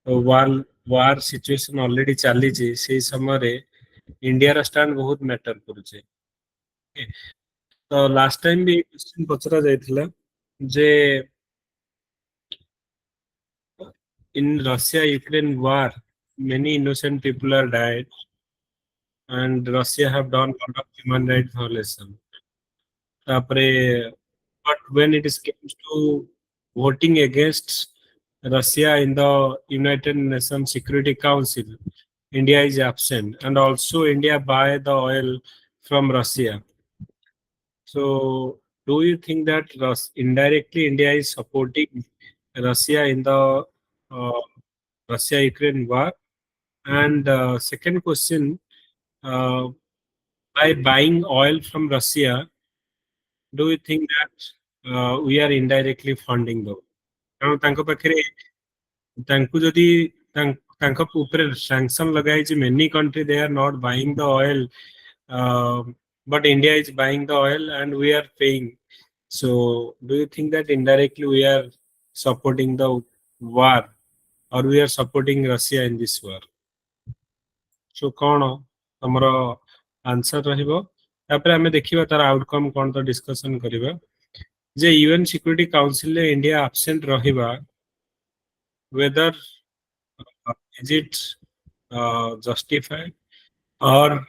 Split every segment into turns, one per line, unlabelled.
वार situation already चली से समय इंडिया स्टैंड बहुत मैटर करुचे। तो लास्ट टाइम भी क्वेश्चन पचरा जाइथिला जे in Russia-Ukraine war many innocent people are died and Russia have done a lot of human rights violation. तापरे but when it is comes to voting against Russia in the United Nations Security Council, India is absent, and also India buy the oil from Russia. So do you think that indirectly India is supporting Russia in the Russia-Ukraine war? And second question, by buying oil from Russia, do you think that we are indirectly funding them? कारण तांको पाखरे तांको जदि तांको ऊपर sanction लगाई जे many country they are not buying the oil, but India is buying the oil and we are paying. So do you think that indirectly we are supporting the war or we are supporting Russia in this war? So कौन हमरो answer रहिबो तापर हमें देखिबा तार outcome कोन तो discussion करिबा जे यूएन सिक्योरिटी काउंसिल ले इंडिया एब्सेंट रहिबा whether is it justified or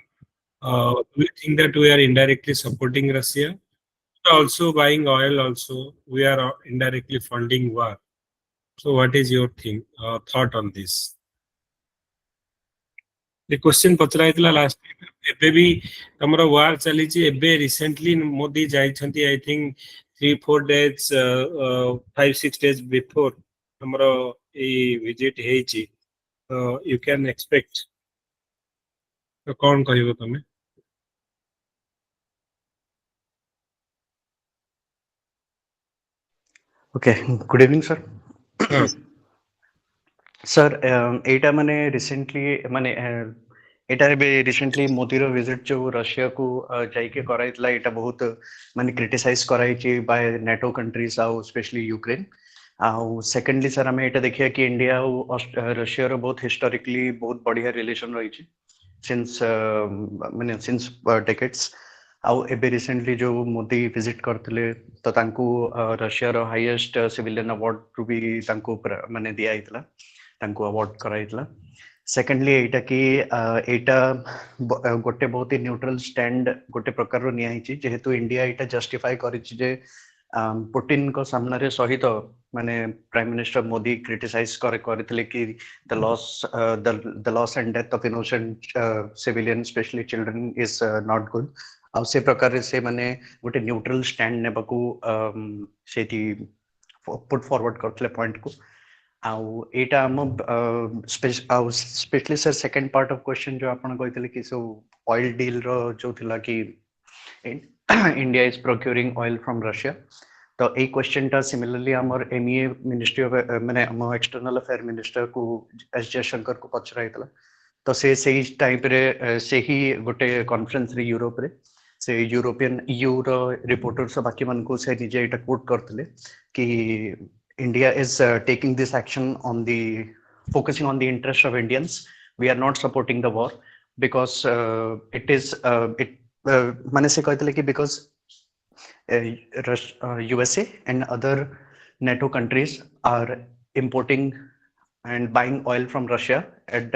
do you think that we are indirectly supporting Russia? Also buying oil also we are indirectly funding war. So what is your thought on this? The question पचरा इतला last एबे भी हमरो वार चली छी एबे recently Modi जाई छंती I think 3-4 days 5-6 days before हमरो ए विजिट हेई छी यू कैन एक्सपेक्ट तो कौन कहिबो तमे?
Okay, good evening sir. Sir, एटा माने रिसेंटली माने एटा बे रिसेंटली मोदी रो विजिट जो रशिया को जाइके कराइतला एटा बहुत माने क्रिटिसाइज कराइची बाय नेटो कंट्रीज आउ स्पेशली यूक्रेन आउ सेकेंडली सर हमें एटा देखिया कि इंडिया और रशिया रो बहुत हिस्टोरिकली बहुत बढ़िया रिलेशन रहिची सिंस माने सिंस डेकेड्स आउ एबे रिसेंटली जो मोदी विजिट करथिले तो तांकू रशिया रो हाईएस्ट सिविलियन अवार्ड रु भी तांकू माने दिया आइतला तांकू अवार्ड कराइतला सेकेंडली एटा कि एटा गोटे बहुत ही न्यूट्रल स्टैंड गोटे प्रकार रो निया हिची जेहेतु इंडिया एटा जस्टिफाई करिछि जे पुतिन को सामने रे सहित माने प्राइम मिनिस्टर मोदी क्रिटिसाइज करथिले कि the loss and death of innocent civilian specially children is not good आ से प्रकार से माने गोटे न्यूट्रल स्टैंड नेबाकू सेठी पुट फॉरवर्ड करथिले पॉइंट को आउ एटा हम specially sir second part of question जो आपण कहितले कि सो ऑयल डील रो जो थिला कि India is procuring oil from Russia तो ए क्वेश्चन टा सिमिलरली हमर एमईए मिनिस्ट्री ऑफ माने हम एक्सटर्नल अफेयर मिनिस्टर को एस जयशंकर को पचराइतला तो से टाइप रे से ही गोटे कॉन्फ्रेंस रे यूरोप रे से यूरोपियन ईयू रो रिपोर्टर सब बाकी मन को से निजे एटा कोट करथले कि India is taking this action on focusing on the interest of Indians. We are not supporting the war because it is mane se kahitile ki because USA and other NATO countries are importing and buying oil from Russia at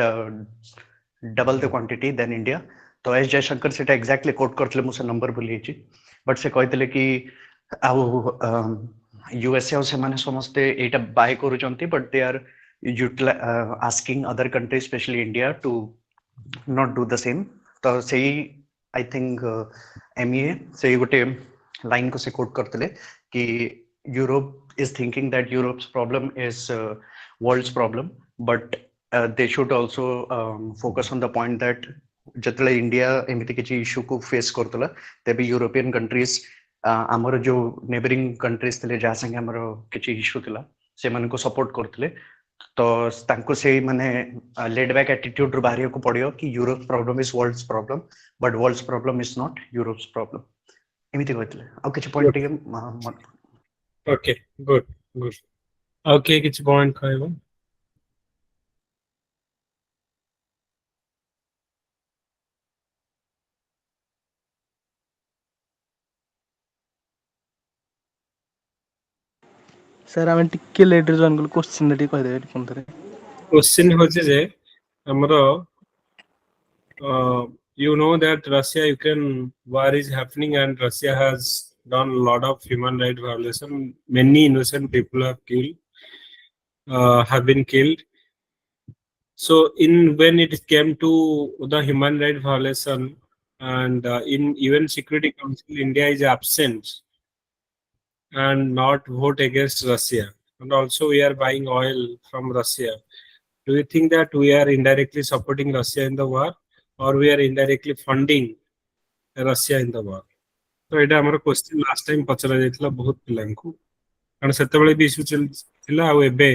double the quantity than India. तो S Jaishankar सेटा exactly coat करथले मुसे number बोली छि but से कहतले कि USA और से समस्ते एटा बाय करूचंती but they are asking other countries specially India to not do the same तो सही आई थिंक एमईए से गोटे लाइन को से कोट करतले कि Europe is thinking that Europe's problem is world's problem but they should also focus on the point that जतले India एमिति किछि इशू को फेस करतला तेबे यूरोपियन कंट्रीज आमर जो नेबरिंग कंट्रीज थे जहाँ संगे आमर किछि इशू थिला से मन को सपोर्ट करथले तो तांको से माने लेड बैक एटीट्यूड रो बाहरिया को पड़ियो कि Europe problem is world's problem but world's problem is not Europe's problem एमिति कहथले आ किछि point
okay good good okay किछि पॉइंट कहबो
सर आम टिके लेट रे जॉइन कल क्वेश्चन टी कह देबे कोन थरे
क्वेश्चन होचे जे हमरो you know that Russia Ukraine war is happening and Russia has done a lot of human rights violation. Many innocent people have been killed. So in when it came to the human rights violation and in UN Security Council, India is absent and not vote against Russia. And also we are buying oil from Russia. Do you think that we are indirectly supporting Russia in the war or we are indirectly funding Russia in the war? तो एटा हमर question last time पचरा जायतला बहुत पिलांकु कारण सेतेबेले भी issue चलथिला आ एबे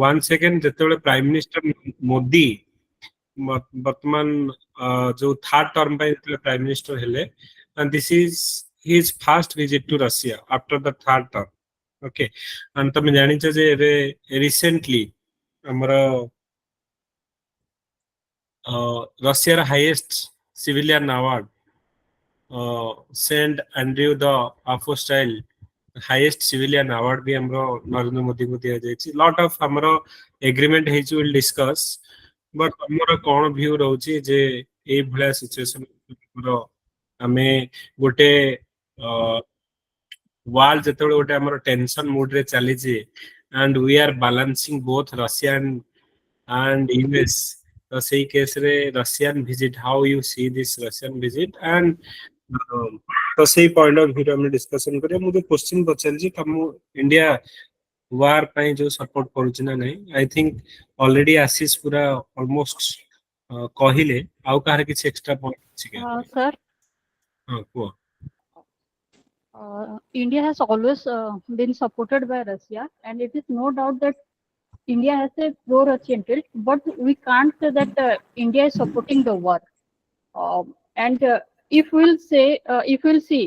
1 second जेतेबेले prime minister Modi वर्तमान जो third term पे प्राइम मिनिस्टर हेले and this is his first visit to Russia after the third term. Okay, and तमे जानि छ जे एबे रिसेंटली हमर Russia's highest civilian award, Saint Andrew the Apostile, highest civilian award भी हमरो नरेंद्र मोदी को दिया जायछि. Lot of हमरो agreement हेछि will discuss, but हमरो कोन व्यू रहउछि जे ए भला सिचुएशन हमरो हमें गोटे वर्ल्ड जेतेबेले गोटे हमरो टेंशन मूड रे चली जे and we are balancing both Russian and US. तो सही केस रे Russian visit, how you see this Russian visit and तो सही पॉइंट ऑफ व्यू हम डिस्कशन करिया. मुझे क्वेश्चन पचल जी हम इंडिया वार पई जो सपोर्ट करूछ ना नहीं. आई थिंक ऑलरेडी आशीष पूरा ऑलमोस्ट कहिले आउ कार किछ एक्स्ट्रा पॉइंट अछि के
सर.
हां को
India has always been supported by Russia, and it is no doubt that India has a pro-Russian tilt, but we can't say that India is supporting the war. And if we'll see,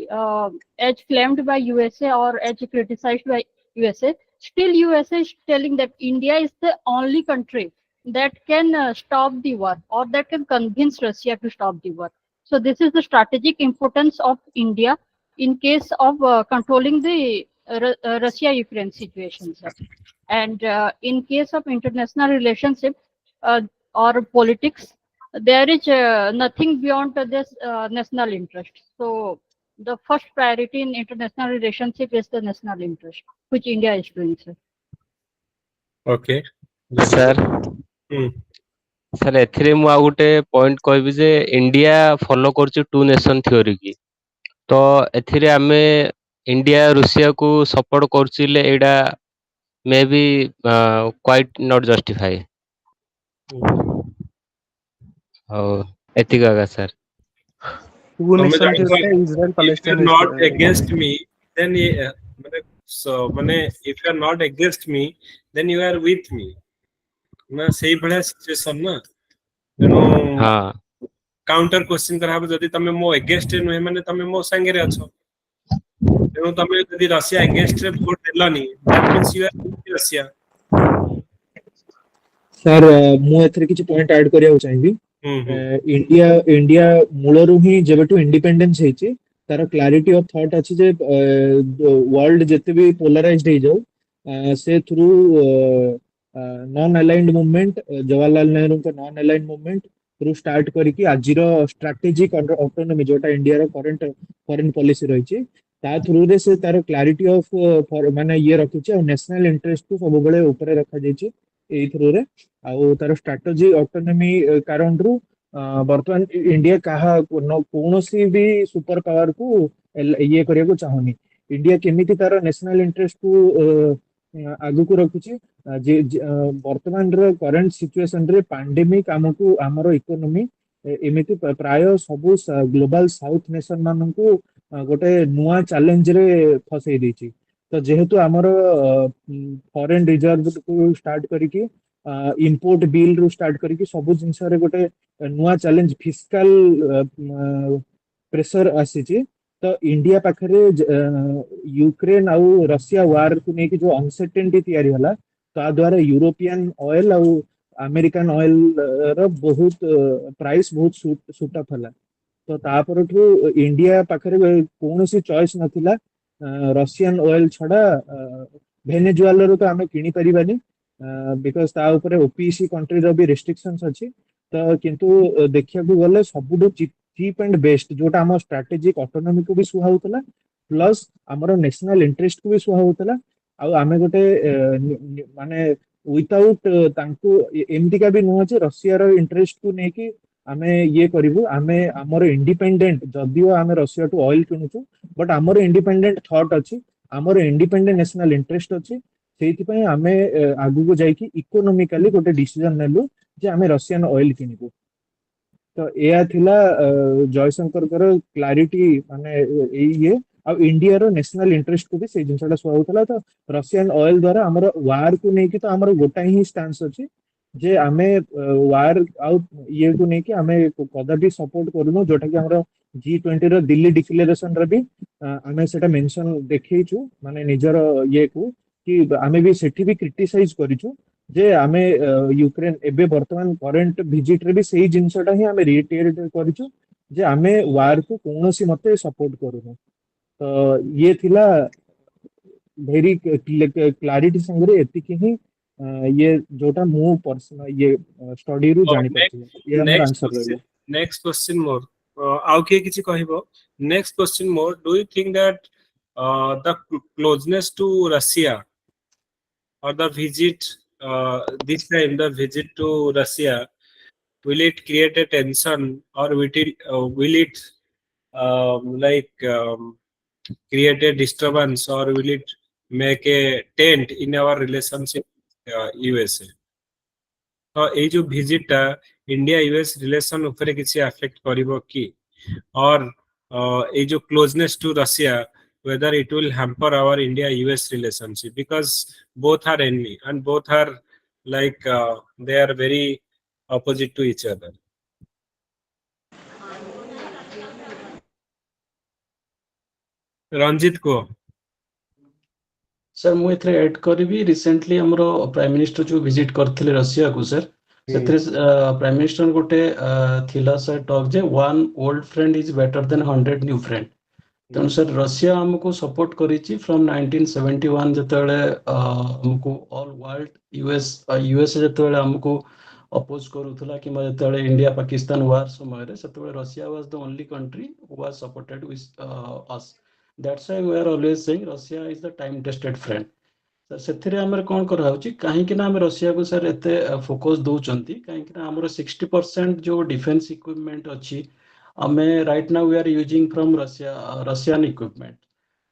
as claimed by USA or as criticized by USA, still USA is telling that India is the only country that can stop the war or that can convince Russia to stop the war. So this is the strategic importance of India in case of controlling the Russia-Ukraine situation, sir. And in case of international relationship or politics, there is nothing beyond this national interest. So the first priority in international relationship is the national interest, which India is doing, sir.
Okay
sir sir एथिरे मु आ गुटे point कहबी जे India follow करछु two nation theory की. तो एथिरे आमे इंडिया रुसिया को सपोर्ट करछिले एडा may be quite not justify. एतिका sir
two nation theory Israel Palestine
not against me then ये माने if you are not against me then you are with me ना सही भले सिचुएशन ना. तेनो
हां
काउंटर क्वेश्चन कराबो जदी तमे मो अगेंस्ट नु माने तमे मो संगे रे अछो. तेनो तमे जदी रशिया अगेंस्ट रे वोट देलानी that means you are Russia.
Sir मु एथरे किछ पॉइंट ऐड करिया चाहिबी. इंडिया इंडिया मूलरू ही जेबेटू इंडिपेंडेंस हेची तार क्लैरिटी ऑफ थॉट अछि जे वर्ल्ड जते भी पोलराइज्ड हे जाऊ से through non aligned movement Jawaharlal Nehru का non aligned movement through start करके आजिर स्ट्रेटेजिक ऑटोनॉमी जोटा इंडिया रो करंट फॉरेन पॉलिसी रहिछि ता थ्रू रे से तार क्लैरिटी ऑफ माने ये रखिछि और नेशनल इंटरेस्ट को सब बेले ऊपर रखा जाइछि एई थ्रू रे आउ तार स्ट्रेटेजी ऑटोनॉमी कारण रु वर्तमान इंडिया कहा कौनसी भी सुपर पावर को ये करिया को चाहनी. इंडिया केमिति तार नेशनल इंटरेस्ट को आगु को रखुछि जे वर्तमान रो करंट सिचुएशन रे पैंडेमिक हमकु हमरो इकोनॉमी एमिति प्राय सब ग्लोबल साउथ नेशन मान को गोटे नुआ चैलेंज रे फसई देछि. तो जेहेतु हमरो फॉरेन रिजर्व को स्टार्ट करिकि इंपोर्ट बिल रू स्टार्ट करिकि सब जिंस रे गोटे नुआ चैलेंज फिस्कल प्रेशर आसीछि. तो इंडिया पाखरे यूक्रेन आउ रशिया वार को नेकी जो अनसर्टेनिटी तयारी हला ता द्वारा यूरोपियन ऑयल आउ अमेरिकन ऑयल रो बहुत प्राइस बहुत सूट अप हला. तो तापरठू इंडिया पाखरे कोनोसी चॉइस नथिला रशियन ऑयल छडा ଭେନେଜୁଏଲା ରୁ ତ ଆମେ କିଣି ପାରିବାନି ବିକଜ ତା ଉପରେ OPEC कंट्री ର ବି restrictions ଅଛି ତ କିନ୍ତୁ ଦେଖିବାକୁ ଗଲେ ସବୁଠୁ ଚିପ୍ ଆଣ୍ଡ ବେଷ୍ଟ ଯୋଉଟା ଆମ ଷ୍ଟ୍ରାଟେଜିକ ଅଟୋନୋମି କୁ ବି ସୁହାଉଥିଲା ପ୍ଲସ୍ ଆମର ନ୍ୟାସନାଲ ଇଣ୍ଟରେଷ୍ଟ କୁ ବି ସୁହାଉଥିଲା ଆଉ ଆମେ ଗୋଟେ ମାନେ ୱିଥାଉଟ୍ ତାଙ୍କୁ ଏମିତିକା ବି ନୁହଁ ଯେ ରଷିଆର ଇଣ୍ଟରେଷ୍ଟ କୁ ନେଇକି ଆମେ ଇଏ କରିବୁ ଆମେ ଆମର ଇଣ୍ଡିପେଣ୍ଡେଣ୍ଟ ଯଦିଓ ଆମେ ରଷିଆଠୁ ଅଏଲ କିଣୁଛୁ ବଟ୍ ଆମର ଇଣ୍ଡିପେଣ୍ଡେଣ୍ଟ ଥଟ୍ ଅଛି ଆମର ଇଣ୍ଡିପେଣ୍ଡେଣ୍ଟ ନ୍ୟାସନାଲ ଇଣ୍ଟରେଷ୍ଟ ଅଛି ସେଇଥିପାଇଁ ଆମେ ଆଗକୁ ଯାଇକି ଇକୋନୋମିକାଲି ଗୋଟେ ଡିସିଜନ ନେଲୁ ଯେ ଆମେ ରଷିଆନ ଅଏଲ କିଣିବୁ ତ ଏହା ଥିଲା ଜୟଶଙ୍କରଙ୍କର କ୍ଲାରିଟି ମାନେ ଏଇ ଇଏ ଆଉ ଇଣ୍ଡିଆର ନ୍ୟାସନାଲ ଇଣ୍ଟରେଷ୍ଟ କୁ ବି ସେଇ ଜିନିଷଟା ସୁହାଉଥିଲା ତ ରଷିଆନ ଅଏଲ ଦ୍ୱାରା ଆମର ୱାର କୁ ନେଇକି ତ ଆମର ଗୋଟାଏ ହିଁ ଷ୍ଟାନ୍ସ ଅଛି ଯେ ଆମେ ୱାର ଆଉ ଇଏକୁ ନେଇକି ଆମେ କଦାପି ସପୋର୍ଟ କରୁନୁ ଯୋଉଟା କି ଆମର G20 ର ଦିଲ୍ଲୀ ଡିକ୍ଲେରେସନ ରେ ବି ଆମେ ସେଟା ମେନସନ ଦେଖେଇଛୁ ମାନେ ନିଜର ଇଏକୁ କି ଆମେ ବି ସେଠି ବି କ୍ରିଟିସାଇଜ କରିଛୁ ଯେ ଆମେ ୟୁକ୍ରେନ ଏବେ ବର୍ତ୍ତମାନ କରେଣ୍ଟ ଭିଜିଟ ରେ ବି ସେଇ ଜିନିଷଟା ହିଁ ଆମେ ରିଇଟରେଟ କରିଛୁ ଯେ ଆମେ ୱାର କୁ କୌଣସି ମତେ ସପୋର୍ଟ କରୁନୁ ତ ଇଏ ଥିଲା ଭେରି କ୍ଲାରିଟି ସାଙ୍ଗରେ ଏତିକି ହିଁ ये जोटा मु पर्सनल ये स्टडी रु जानि पारथिले ये हमर आंसर रहलो
नेक्स्ट क्वेश्चन मोर आउ के किछि कहिबो नेक्स्ट क्वेश्चन मोर do you think that the closeness to Russia or the visit this time the visit to Russia will it create a tension or will it create a disturbance or will it make a dent in our relationship USA तो ये जो visit टा India US relation ऊपर किसी affect करिवो की और ये जो closeness to Russia whether it will hamper our India US relationship because both are enemy and both are like they are very opposite to each other. Ranjit को
sir मु एथरे add करबी recently हमरो प्राइम मिनिस्टर जो visit करथिले Russia को sir सेथरे prime minister गोटे थिला sir talk J one old friend is better than 100 new friend तेणु सर रशिया हमको सपोर्ट करिछि फ्रॉम 1971 जतले हमको ऑल वर्ल्ड यूएस जतले हमको अपोज करूथला कि जतले इंडिया पाकिस्तान वार समय रे सेतले Russia was the only country who was supported with us that's why we are always saying Russia is the time tested friend sir सेथिरे हमर कोन करा होछि काहे कि ना हम रशिया को सर एते फोकस दउचंती काहे कि ना हमर 60% जो डिफेंस इक्विपमेंट अछि हमें right now we are using from Russian equipment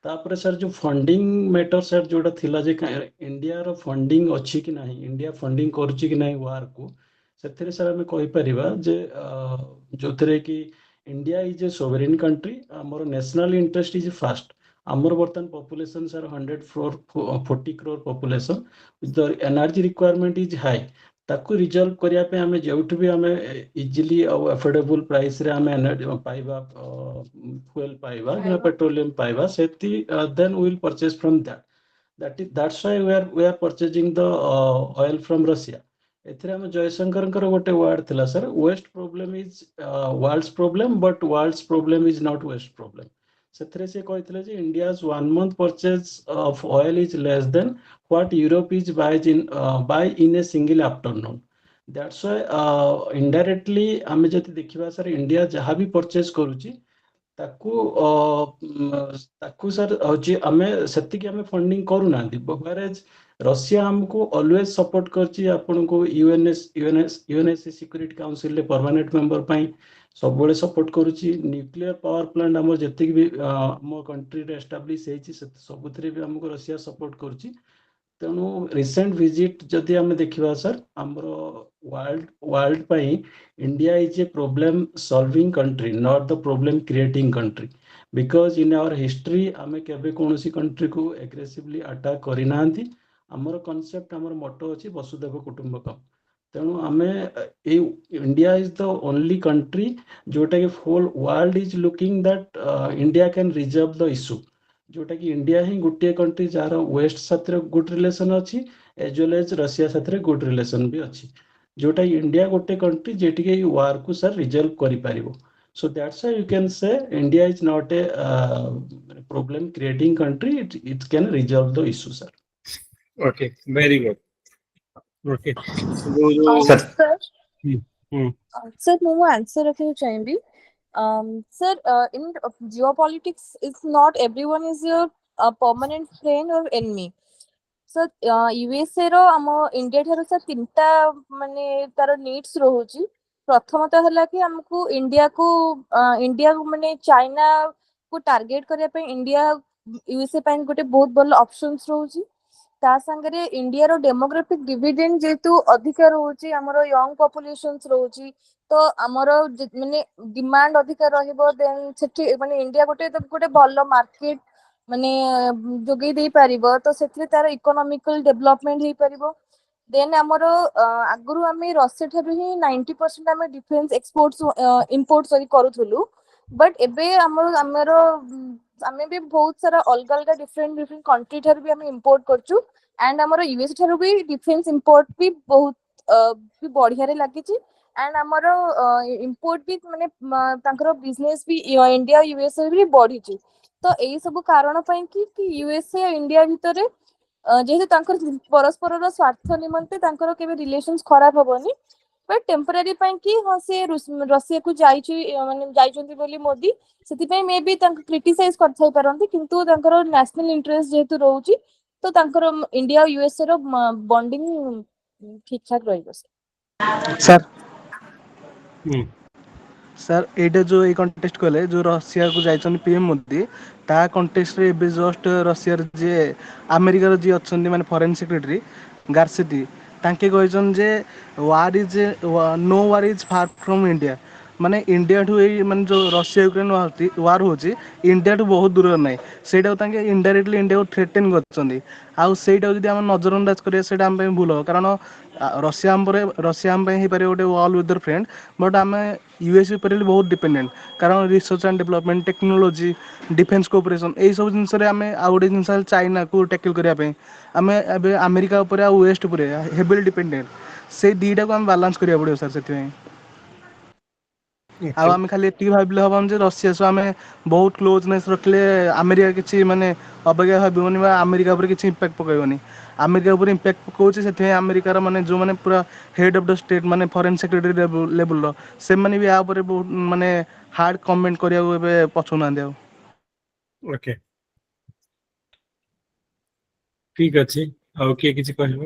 तापर सर जो फंडिंग मैटर सर जोटा थिला जे इंडिया रो फंडिंग अछि कि नाही इंडिया फंडिंग करछि कि नाही वार को सेथिरे सर हमें कहि परिबा जे जोथरे कि India is A sovereign country हमर नेशनल इंटरेस्ट इज फर्स्ट हमर बर्तन population sir 140 crore population the energy requirement is high ताकू रिजल्व करिया पे हमें जेउठ भी हमें इजीली और अफोर्डेबल प्राइस रे हमें एनर्जी पाइबा फ्यूल पाइबा या पेट्रोलियम पाइबा सेति then we will purchase from that's why we are purchasing the oil from Russia एथिरे हम जयशंकर गोटे वर्ड थिला sir west problem is world's problem but world's problem is not west problem सेथिरे से कहितले जे India's 1 month purchase of oil is less than what Europe is buy in a single afternoon that's why indirectly आमे जति देखिबा sir India जहां भी purchase करूची ताकू सर जे आमे सेति कि आमे फंडिंग करू नांती बगरेज रशिया हमको ऑलवेज सपोर्ट करची आपन को यूएनएस सिक्योरिटी काउंसिल रे परमानेंट मेंबर पई सब बळे सपोर्ट करूची न्यूक्लियर पावर प्लांट हमर जति भी हमर कंट्री रे एस्टैब्लिश हेची सबुतरे भी हमको रशिया सपोर्ट करूची तेणु रिसेंट विजिट जदि आम देखा सर आमर वर्ल्ड पाई India is a problem solving country not the problem creating country because in our history आम केबे कोनोसी कंट्री को एग्रेसिवली अटैक करि नांती आमर कांसेप्ट आमर मोटो अछि वसुधैव कुटुंबकम तेणु आमे India is the only country जोटा कि whole world is looking that India can resolve the issue जोटा कि इंडिया ही गोटे कंट्री जार वेस्ट साथ गुड रिलेशन अच्छी एज वेल एज रशिया साथ गुड रिलेशन भी अच्छी जोटा इंडिया गोटे कंट्री जेटी के वार को सर रिजल्व करि पारिबो so that's why you can say India is not a problem creating country it can resolve the issue sir
Okay, very good. Okay. जो
सर
Sir,
हम्म
sir, ମୁଁ answer ରଖିବାକୁ ଚାହିଁବି. Sir, in geopolitics, it's not everyone is your permanent friend or enemy. So, USA ର ଆମ India ଠାରୁ sir ତିନିଟା ମାନେ ତାର ନିଡ୍ସ ରହୁଛି. ପ୍ରଥମତଃ ହେଲା କି ଆମକୁ ଇଣ୍ଡିଆକୁ ମାନେ ଚାଇନା କୁ ଟାର୍ଗେଟ କରିବା ପାଇଁ ଇଣ୍ଡିଆ ୟୁଏସଏ ପାଇଁ ଗୋଟେ ବହୁତ ଭଲ ଅପସନ୍ସ ରହୁଛି. ତା ସାଙ୍ଗରେ ଇଣ୍ଡିଆର ଡେମୋଗ୍ରାଫିକ ଡିଭିଡେଣ୍ଡ ଯେହେତୁ ଅଧିକା ରହୁଛି, ଆମର ୟଙ୍ଗ ପପୁଲେସନ୍ସ ରହୁଛି, ତ ଆମର ମାନେ ଡିମାଣ୍ଡ ଅଧିକା ରହିବ. ଦେନ୍ ସେଠି ମାନେ ଇଣ୍ଡିଆ ଗୋଟେ ଭଲ ମାର୍କେଟ ମାନେ ଯୋଗେଇ ଦେଇ ପାରିବ, ତ ସେଥିରେ ତାର ଇକୋନୋମିକାଲ ଡେଭଲପମେଣ୍ଟ ହେଇପାରିବ. ଦେନ୍ ଆମର ଆଗରୁ ଆମେ ରଷିଆ ଠାରୁ ହିଁ 90% ଆମେ ଡିଫେନ୍ସ ଇମ୍ପୋର୍ଟ କରୁଥିଲୁ. ବଟ୍ ଏବେ ଆମେ ବି ବହୁତ ସାରା ଅଲଗା ଅଲଗା ଡିଫରେଣ୍ଟ କଣ୍ଟ୍ରି ଠାରୁ ବି ଆମେ ଇମ୍ପୋର୍ଟ କରୁଛୁ. ଆଣ୍ଡ ଆମର ୟୁଏସ୍ ଠାରୁ ବି ଡିଫେନ୍ସ ଇମ୍ପୋର୍ଟ ବି ବହୁତ ବି ବଢିଆରେ ଲାଗିଛି. ଆଣ୍ଡ ଆମର ଇମ୍ପୋର୍ଟ ବି ମାନେ ତାଙ୍କର ବିଜନେସ୍ ବି ଇଣ୍ଡିଆ ୟୁଏସ୍ଏ ବି ବଢିଛି. ତ ଏଇ ସବୁ କାରଣ ପାଇଁ କି ୟୁଏସ୍ଏ ଇଣ୍ଡିଆ ଭିତରେ ଯେହେତୁ ତାଙ୍କର ପରସ୍ପରର ସ୍ୱାର୍ଥ ନିମନ୍ତେ ତାଙ୍କର କେବେ ରିଲେସନ୍ସ ଖରାପ ହବନି. ବଟ୍ ଟେମ୍ପୋରାରୀ ପାଇଁ କି ହଁ ସେ ରଷିଆକୁ ଯାଇଛନ୍ତି ବୋଲି ମୋଦି, ସେଥିପାଇଁ ମେ ବି ତାଙ୍କୁ କ୍ରିଟିସାଇଜ କରିଥାଇ ପାରନ୍ତି, କିନ୍ତୁ ତାଙ୍କର ନ୍ୟାସନାଲ ଇଣ୍ଟରେଷ୍ଟ ଯେହେତୁ ରହୁଛି, ତ ତାଙ୍କର ଇଣ୍ଡିଆ ଆଉ ୟୁଏସ୍ଏ ର ବଣ୍ଡିଂ ଠିକ ଠାକ ରହିବ.
ସାର୍
हम्म
ଏଇଟା ଯୋଉ ଏଇ କଣ୍ଟେଷ୍ଟ କଲେ ଯୋଉ ରଷିଆକୁ ଯାଇଛନ୍ତି ପିଏମ ମୋଦି, ତା କଣ୍ଟେଷ୍ଟରେ ଏବେ ଜଷ୍ଟ ରଷିଆର ଯିଏ ଆମେରିକାର ଯିଏ ଅଛନ୍ତି ମାନେ ଫରେନ୍ ସେକ୍ରେଟାରୀ ଗାର୍ସିଟି, ତାଙ୍କେ କହିଛନ୍ତି ଯେ no war is far from India. ମାନେ ଇଣ୍ଡିଆଠୁ ଏଇ ମାନେ ଯୋଉ ରଷିଆ ୟୁକ୍ରେନ ୱାର ହଉଛି ଇଣ୍ଡିଆଠୁ ବହୁତ ଦୂରରେ ନାହିଁ, ସେଇଟାକୁ ତାଙ୍କେ ଇନଡାଇରେକ୍ଟଲି ଇଣ୍ଡିଆକୁ ଥ୍ରେଟେନ୍ କରିଛନ୍ତି. ଆଉ ସେଇଟାକୁ ଯଦି ଆମେ ନଜରଅନ୍ଦାଜ କରିବା ସେଇଟା ଆମ ପାଇଁ ଭୁଲ ହବ, କାରଣ ରଷିଆ ଆମ ପାଇଁ ହେଇପାରିବ ଗୋଟେ ୱାର୍ଲଡ ୱିଥର ଫ୍ରେଣ୍ଡ, ବଟ୍ ଆମେ ୟୁଏସ୍ ଉପରେ ବହୁତ ଡିପେଣ୍ଡେଣ୍ଟ, କାରଣ research and development, technology, defence cooperation ଏଇସବୁ ଜିନିଷରେ ଆମେ ଆଉ ଗୋଟେ ଜିନିଷ ଚାଇନାକୁ ଟ୍ୟାକେଲ୍ କରିବା ପାଇଁ ଆମେ ଏବେ ଆମେରିକା ଉପରେ ଆଉ ୱେଷ୍ଟ ଉପରେ ହେଭିଲି ଡିପେଣ୍ଡେଣ୍ଟ. ସେଇ ଦୁଇଟାକୁ ଆମେ ବାଲାନ୍ସ କରିବାକୁ ପଡ଼ିବ ସାର୍. ସେଥିପାଇଁ ଆଉ
okay
ଆମେ ଖାଲି ଏତିକି ଭାବିଲେ ହବନି ଯେ ରଷିଆ ସହ ଆମେ ବହୁତ କ୍ଲୋଜନେସ୍ ରଖିଲେ ଆମେରିକା କିଛି ମାନେ ଅବଜ୍ଞା ଭାବିବନି ବା ଆମେରିକା ଉପରେ କିଛି ଇମ୍ପାକ୍ଟ ପକାଇବନି. ଆମେରିକା ଉପରେ ଇମ୍ପାକ୍ଟ ପକାଉଛି, ସେଥିପାଇଁ ଆମେରିକାର ମାନେ ଯେଉଁମାନେ ପୁରା ହେଡ୍ ଅଫ୍ ଦ ଷ୍ଟେଟ୍ ମାନେ ଫରେନ୍ ସେକ୍ରେଟାରୀ ଲେବୁଲର, ସେମାନେ ବି ୟା ଉପରେ ବହୁତ ମାନେ ହାର୍ଡ କମେଣ୍ଟ କରିବାକୁ ଏବେ ପଛଉନାହାନ୍ତି ଆଉ.
okay ଠିକ ଅଛି. ଆଉ କିଏ କିଛି କହିବ?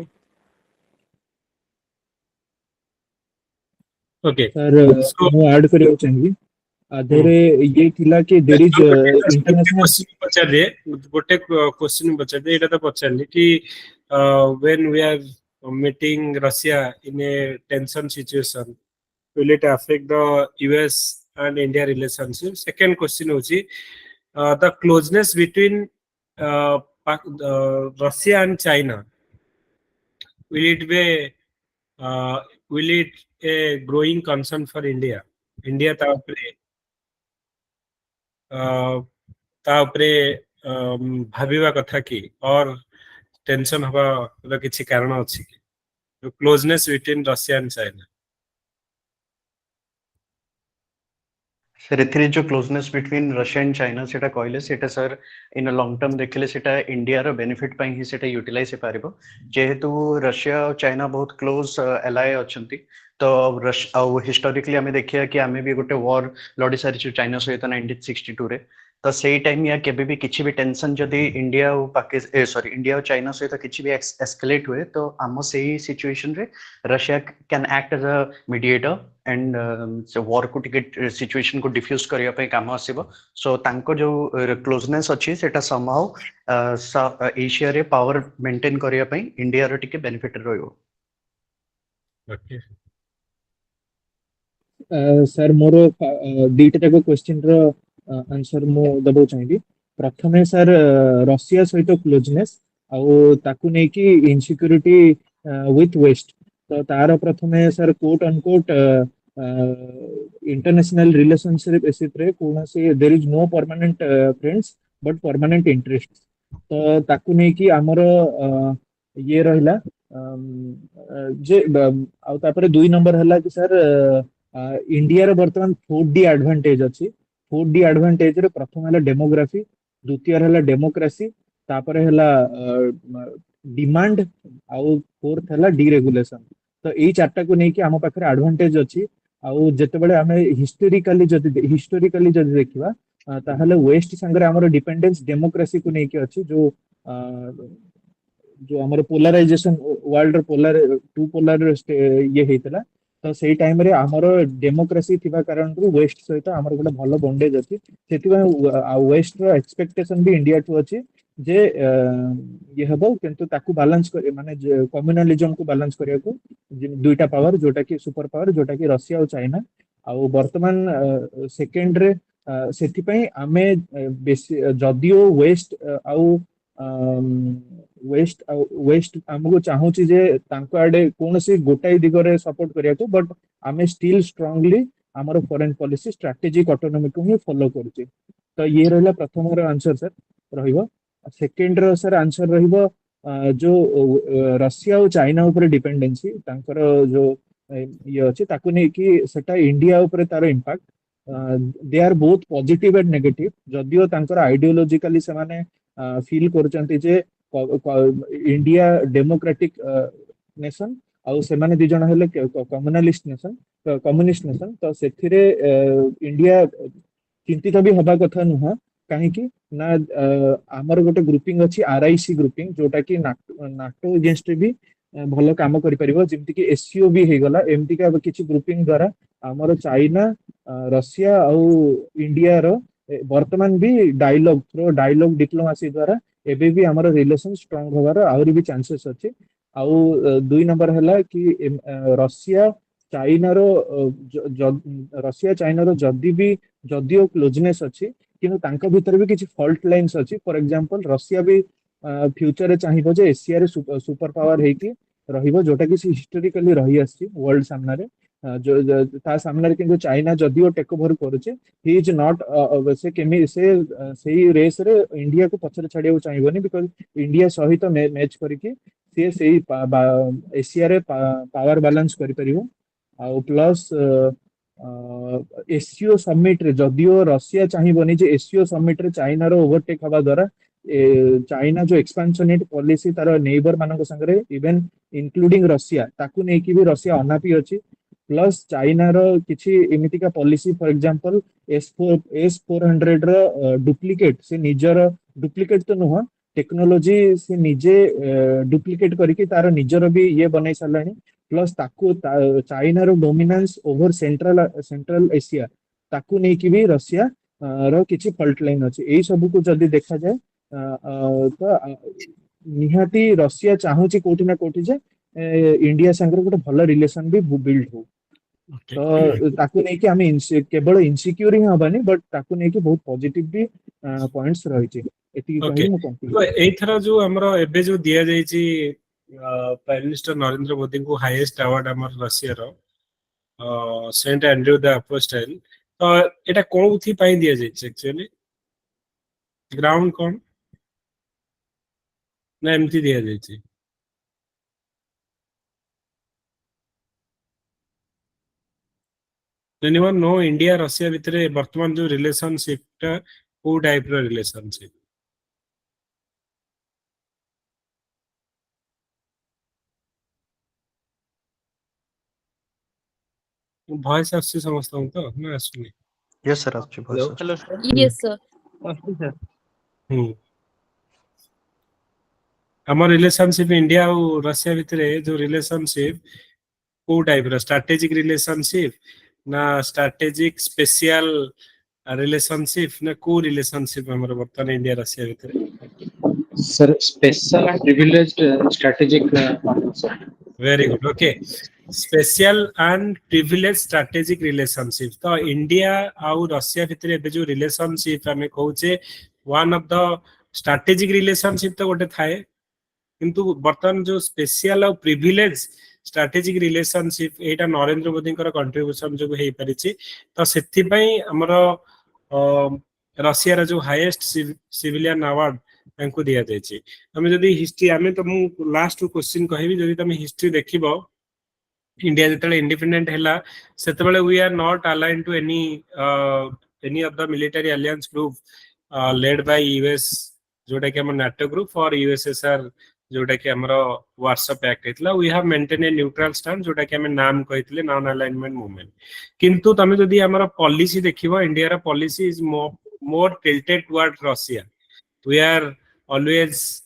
okay
सर
so
ମୁଁ ଆଡ୍ କରିବାକୁ ଚାହିଁବି ଆଧରେ ଇଏ ଥିଲା କି देयर इज इंटरनेशनल
ଗୋଟେ କ୍ୱେଶ୍ଚିନ୍ ପଚାରିଦେ, ଏଇଟା ତ ପଚାରିଲି କି when we are meeting Russia in a tension situation, will it affect the US and India relationship? Second question होची the closeness between Russia and China, will it be will it a growing concern for India? India ତା ଉପରେ ଭାବିବା କଥା କି और tension हवा किसी कारण अच्छी कि closeness between Russia and China?
Sir एथिरे जो closeness between Russia and China सेटा कहले सेटा सर इन लॉन्ग टर्म देखले सेटा इंडिया रो बेनिफिट पई ही सेटा यूटिलाइज हे पारिबो, जेहेतु रशिया और चाइना बहुत क्लोज एलाय अछंती. तो हिस्टोरिकली आमे देखिया कि आमे भी गोटे वॉर लड़ी सारी चाइना सहित 1962 रे. तो सेई टाइम या केबे भी किछि भी टेंशन जदी इंडिया और इंडिया और चाइना सहित किछि भी एस्केलेट हुए, तो आम सेई सिचुएशन रे Russia can act as a mediator and war को टिके सिचुएशन को डिफ्यूज करिया पे काम आसीबो. सो तांको जो क्लोजनेस अछि सेटा समहाउ एशिया रे पावर मेंटेन करिया पे इंडिया रो टिके बेनिफिट रहयो.
okay
सर मोर दुईटा जाक क्वेश्चन रो आंसर मु दबो चाहिए. प्रथमे सर रशिया सहित क्लोजनेस आउ ताकू नै कि इनसिक्यूरिटी विथ वेस्ट, तो तार प्रथमे sir quote unquote international relationship basis रे कोनोसी there is no permanent friends but permanent interest. तो ताकू नै कि हमर ये रहिला जे आउ तापर दुई नंबर हला कि सर इंडिया रे वर्तमान 4D एडवांटेज अछि. 4D एडवांटेज रे प्रथम हला डेमोग्राफी, द्वितीय हला डेमोक्रेसी, तापर हला डिमांड आउ फोर्थ हला डीरेगुलेशन तो एई चारटा को नै कि हम पाखरे एडवांटेज अछि आउ जते बेले हमें हिस्टोरिकली जदि देखिबा ताहले वेस्ट संगरे हमर डिपेंडेंस डेमोक्रेसी को नै कि अछि जो जो हमर polarisation world polar to polar ये हेतला तो सेई टाइम रे हमर डेमोक्रेसी थिबा कारण रु वेस्ट सहित हमर गोटे भलो बॉन्डेज अछि सेति वेस्ट रो एक्सपेक्टेशन भी इंडिया टू अछि जे ये हबो किंतु ताकू बैलेंस करे माने कम्युनलिज्म को बैलेंस करिया को दुईटा पावर जोटा कि सुपर पावर जोटा कि रशिया और चाइना आउ वर्तमान सेकेंड रे सेति पई आमे बेसी जदियो वेस्ट आउ वेस्ट हमको चाहूची जे तांको आडे कोनसी गोटाई दिगरे सपोर्ट करिया को बट आमे स्टिल स्ट्रांगली हमर फॉरेन पॉलिसी स्ट्रेटेजिक ऑटोनॉमी को ही फॉलो करछि तो ये रहला प्रथम रो आंसर सर रहिबो सेकेंड रो सर आंसर रहिबो जो रशिया और चाइना ऊपर डिपेंडेंसी तांकर जो ये अछि ताकू नै कि सेटा इंडिया ऊपर तार impact they are both positive and negative जदियो तांकर आइडियोलॉजिकली से माने फील करचंती जे इंडिया डेमोक्रेटिक नेशन आउ से माने दि जण हेले कम्युनलिस्ट नेशन कम्युनिस्ट नेशन तो सेथिरे इंडिया चिंतित भी हबा कथा नुह काहे कि ना हमर गोटे ग्रुपिंग अछि आरआईसी ग्रुपिंग जोटा कि नाटो अगेंस्ट भी भलो काम करि परिबो जेमति कि एससीओ भी हे गला एमति का किछि ग्रुपिंग द्वारा हमर चाइना रशिया आउ इंडिया रो वर्तमान भी डायलॉग डिप्लोमेसी द्वारा एबे भी हमर रिलेशन स्ट्रांग होबार आउरी भी चांसेस अछि आउ दुई नंबर हला कि रशिया चाइना रो रशिया चाइना रो जदियो क्लोजनेस अछि किंतु तांका भीतर भी किछि फॉल्ट लाइंस अछि फॉर एग्जांपल रशिया भी फ्यूचर रे चाहिबो जे एशिया रे सुपर पावर हे कि रहिबो जोटा कि हिस्टोरिकली रही आछि वर्ल्ड सामना रे जो ता सामना रे किंतु चाइना जदियो टेक ओवर करूचे ही इज नॉट से केमी से सेही रेस रे इंडिया को पछरे छाडियो चाहिबोनी बिकॉज़ इंडिया सहित मैच करिके से सेही एशिया रे पावर बैलेंस करि परिबो आ प्लस एससीओ समिट रे जदियो रशिया चाहिबोनी जे एससीओ समिट रे चाइना रो ओवरटेक हवा द्वारा चाइना जो एक्सपेंशनेट पॉलिसी तार नेबर मानक संगरे इवन इंक्लूडिंग रशिया ताकू नै कि भी रशिया अनापी अछि प्लस चाइना रो किछि एमिति का पॉलिसी फॉर एग्जांपल S400 रो डुप्लीकेट से निजर डुप्लीकेट तो नुह टेक्नोलॉजी से निजे डुप्लीकेट करके तार निजर भी ये बनै सलानी प्लस ताकू चाइना रो डोमिनेंस ओवर सेंट्रल एशिया ताकू नै कि भी रशिया रो किछि फॉल्ट लाइन अछि एई सब को जदी देखा जाय तो निहाती रशिया चाहूची कोठी ना कोठी जे इंडिया संगे गोटे भलो रिलेशन भी बिल्ड हो तो ताकू नै कि हमें केवल इनसिक्योर ही हबानी बट ताकू नै कि बहुत पॉजिटिव भी पॉइंट्स रही छि एति कहि मु कंक्लूड
एई थरा जो हमरो एबे जो दिया जाय छि प्राइम मिनिस्टर नरेंद्र मोदी को हाईएस्ट अवार्ड हमर रशिया रो सेंट एंड्रयू द अपोस्टल तो एटा कोथि पई दिया जाय छि एक्चुअली ग्राउंड कोन ना एमती दिया जाय छि एनीवन नो इंडिया रशिया भितरे वर्तमान जो रिलेशनशिप टा को टाइप रो रिलेशनशिप वॉइस आसी समस्त तो ना आसुनी
यस सर आछि voice
hello sir
Yes, sir.
Sir
हमर रिलेशनशिप इंडिया और रशिया भितरे जो रिलेशनशिप को टाइप रो स्ट्रेटेजिक रिलेशनशिप ना स्ट्रेटेजिक स्पेशल रिलेशनशिप ना को रिलेशनशिप हमर वर्तमान इंडिया रशिया भितरे
sir special and privileged strategic partnership
very good okay special and privilege strategic relationship तो इंडिया और रशिया भितरे बे जो रिलेशनशिप हमें कहूचे one of the strategic relationship तो गोटे थाए किंतु वर्तमान जो स्पेशल और प्रिविलेज स्ट्रेटेजिक रिलेशनशिप एटा नरेंद्र मोदी कंट्रीब्यूशन जो हे परिछि तो सेथि पई हमरो रशिया रा जो हाईएस्ट सिविलियन अवार्ड तांको दिया जाय छी हमें जदी हिस्ट्री हमें तो मु लास्ट क्वेश्चन कहबी जदी तमे हिस्ट्री देखिबो इंडिया जतले इंडिपेंडेंट हैला सेतबेले we are not aligned to any of the military alliance group led by US जोटा कि हम नाटो ग्रुप और यूएसएसआर जोटा कि हमर व्हाट्सएप एक्ट हेतला we have maintain a neutral stand जोटा कि हम नाम कहितले नॉन अलाइनमेंट मूवमेंट किंतु तमे जदी हमर पॉलिसी देखिबो इंडिया रा policy is more tilted toward Russia we are always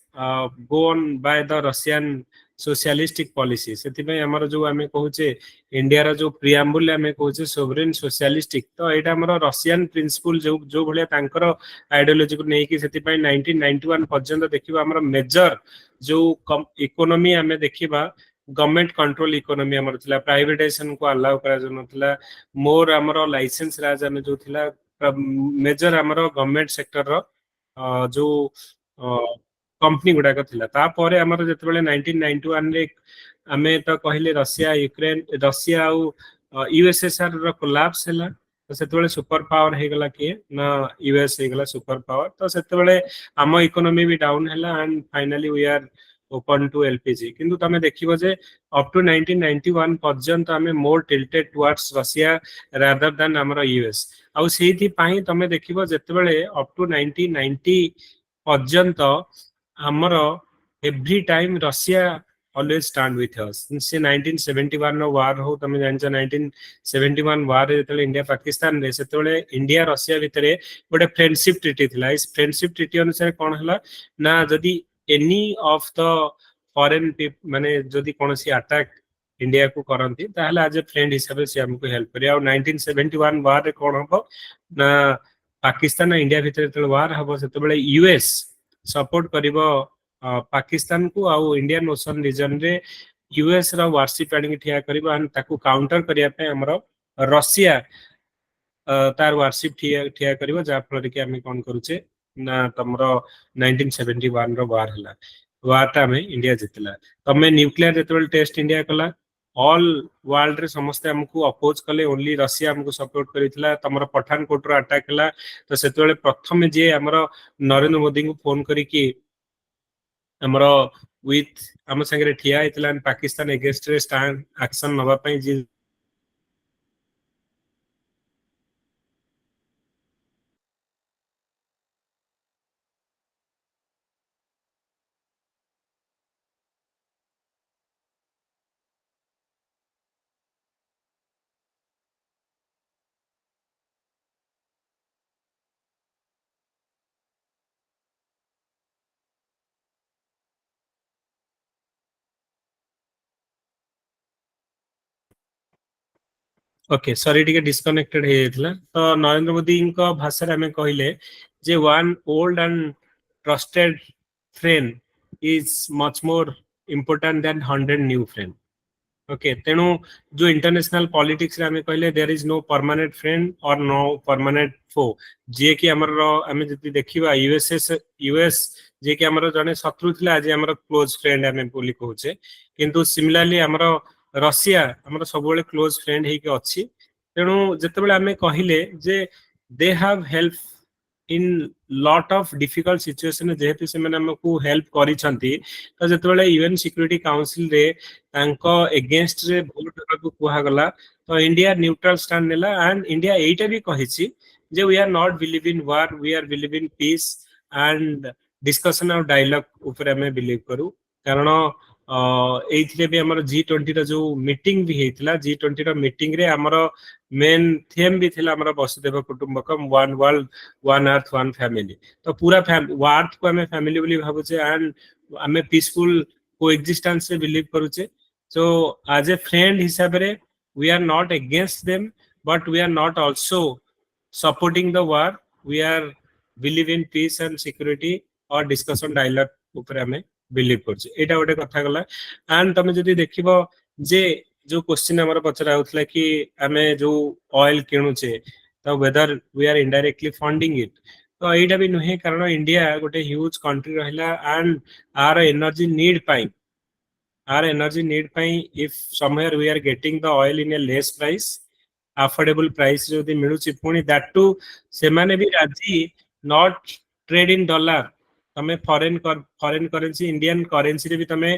gone by the Russian socialistic policy सेति हमर जो आमे कहूचे इंडिया रा जो प्रियम्बल आमे कहूचे सोवरेन सोशलिस्टिक तो एटा हमर रशियन प्रिंसिपल जो भले तांकर आइडियोलॉजी को नै कि सेति 1991 पर्यंत देखिबा हमर मेजर जो इकोनॉमी आमे देखिबा गवर्नमेंट कंट्रोल इकोनॉमी हमर थिला प्राइवेटाइजेशन को अलाउ करा जो नथिला मोर हमर लाइसेंस राज आमे जो थिला मेजर हमर गवर्नमेंट सेक्टर रो जो कंपनी गुडा थिला तापर हमर जतबेले 1991 रे आमे तो कहले रशिया यूक्रेन रशिया आ यूएसएसआर रो कोलैप्स हैला तो सेतबेले सुपर पावर हे गला के ना यूएस हे गला सुपर पावर तो सेतबेले हम इकोनॉमी भी डाउन हैला and finally we are open to LPG किंतु तमे देखिबो जे अप टू 1991 पर्यंत आमे more tilted towards Russia rather than हमर यूएस आउ सेही पाई तमे देखिबो जतबेले अप टू 1990 पर्यंत हमर every time Russia always stand with us since 1971 no war हो तमे जानछ 1971 वार जेतले इंडिया पाकिस्तान रे सेतले इंडिया रशिया भितरे गोटे फ्रेंडशिप ट्रीटी थिला इस फ्रेंडशिप ट्रीटी अनुसार कोन हला ना जदी एनी ऑफ द फॉरेन माने जदी कोनसी अटैक इंडिया को करंती ताहले आज फ्रेंड हिसाब से हमको हेल्प करिया और 1971 वार रे कोन हबो ना पाकिस्तान इंडिया भितरे जेतले वार हबो सेतबेले यूएस सपोर्ट करिवो पाकिस्तान को आउ इंडियन ओशन रीजन रे यूएस रा वारशिप आनी ठिया करबा ताकू काउंटर करिया पे हमरो रशिया तार वारशिप ठिया करबा जा फल कि हम कोन करूचे ना तमरो 1971 रो वार हला वारटा में इंडिया जितला तमे न्यूक्लियर जेतबेल टेस्ट इंडिया कला ऑल वर्ल्ड रे समस्त हमको अपोज कले ओनली रशिया हमको सपोर्ट करितला तमरो पठानकोट रो अटैक हला तो सेतबेले प्रथम जे हमरो नरेंद्र मोदी को फोन करी कि हमरो विथ हम संगे ठिया इतला पाकिस्तान अगेंस्ट रे स्टैंड एक्शन नबा पई जी ओके सॉरी टिके डिस्कनेक्टेड हे जेतला तो नरेंद्र मोदी को भाषा रे हमें कहले जे one old and trusted friend is much more important than 100 new friend okay तेनु जो इंटरनेशनल पॉलिटिक्स रे हमें कहले there is no permanent friend और नो परमानेंट फो जे कि हमर हमें जति देखिबा यूएस जे कि हमर जने शत्रु थिला आज हमर क्लोज फ्रेंड हमें बोली कहूचे किंतु सिमिलरली हमर रशिया हमर सबले क्लोज फ्रेंड हे के अछि तेनु जतबेले हमें कहिले जे they have help in lot of difficult situation जेहेतु से मैंने हमको हेल्प करी छंती तो जतबेले यूएन सिक्योरिटी काउंसिल रे तांको अगेंस्ट रे वोट को कुहा गला तो इंडिया न्यूट्रल स्टैंड नेला एंड इंडिया एटा भी कहिछि जे we are not believe in war we are believe in peace and discussion of dialogue ऊपर हमें बिलीव करू कारण एथिले भी हमर G20 रा जो मीटिंग भी हेतला G20 रा मीटिंग रे हमर मेन थीम भी थिला हमर वसुदेव कुटुंबकम one world one earth one family तो पूरा अर्थ को हमें फैमिली बोली भाबुचे एंड हमें पीसफुल कोएग्जिस्टेंस से बिलीव करूचे सो एज ए फ्रेंड हिसाब रे we are not against them but we are not also supporting the war we are believe in peace and security और डिस्कशन डायलॉग ऊपर हमें बिलीव करछे एटा गोटे कथा गला एंड तमे जदी देखिबो जे जो क्वेश्चन हमर पचरा होतला कि हमें जो ऑयल किणुचे तो whether we are indirectly funding it तो एटा भी नहे कारण इंडिया गोटे ह्यूज कंट्री रहला एंड आर एनर्जी नीड पाई if somewhere we are getting the oil in a less price affordable price जदी मिलुची पुनी दैट टू से माने भी राजी नॉट ट्रेड इन डॉलर तमे फॉरेन करेंसी इंडियन करेंसी रे भी तमे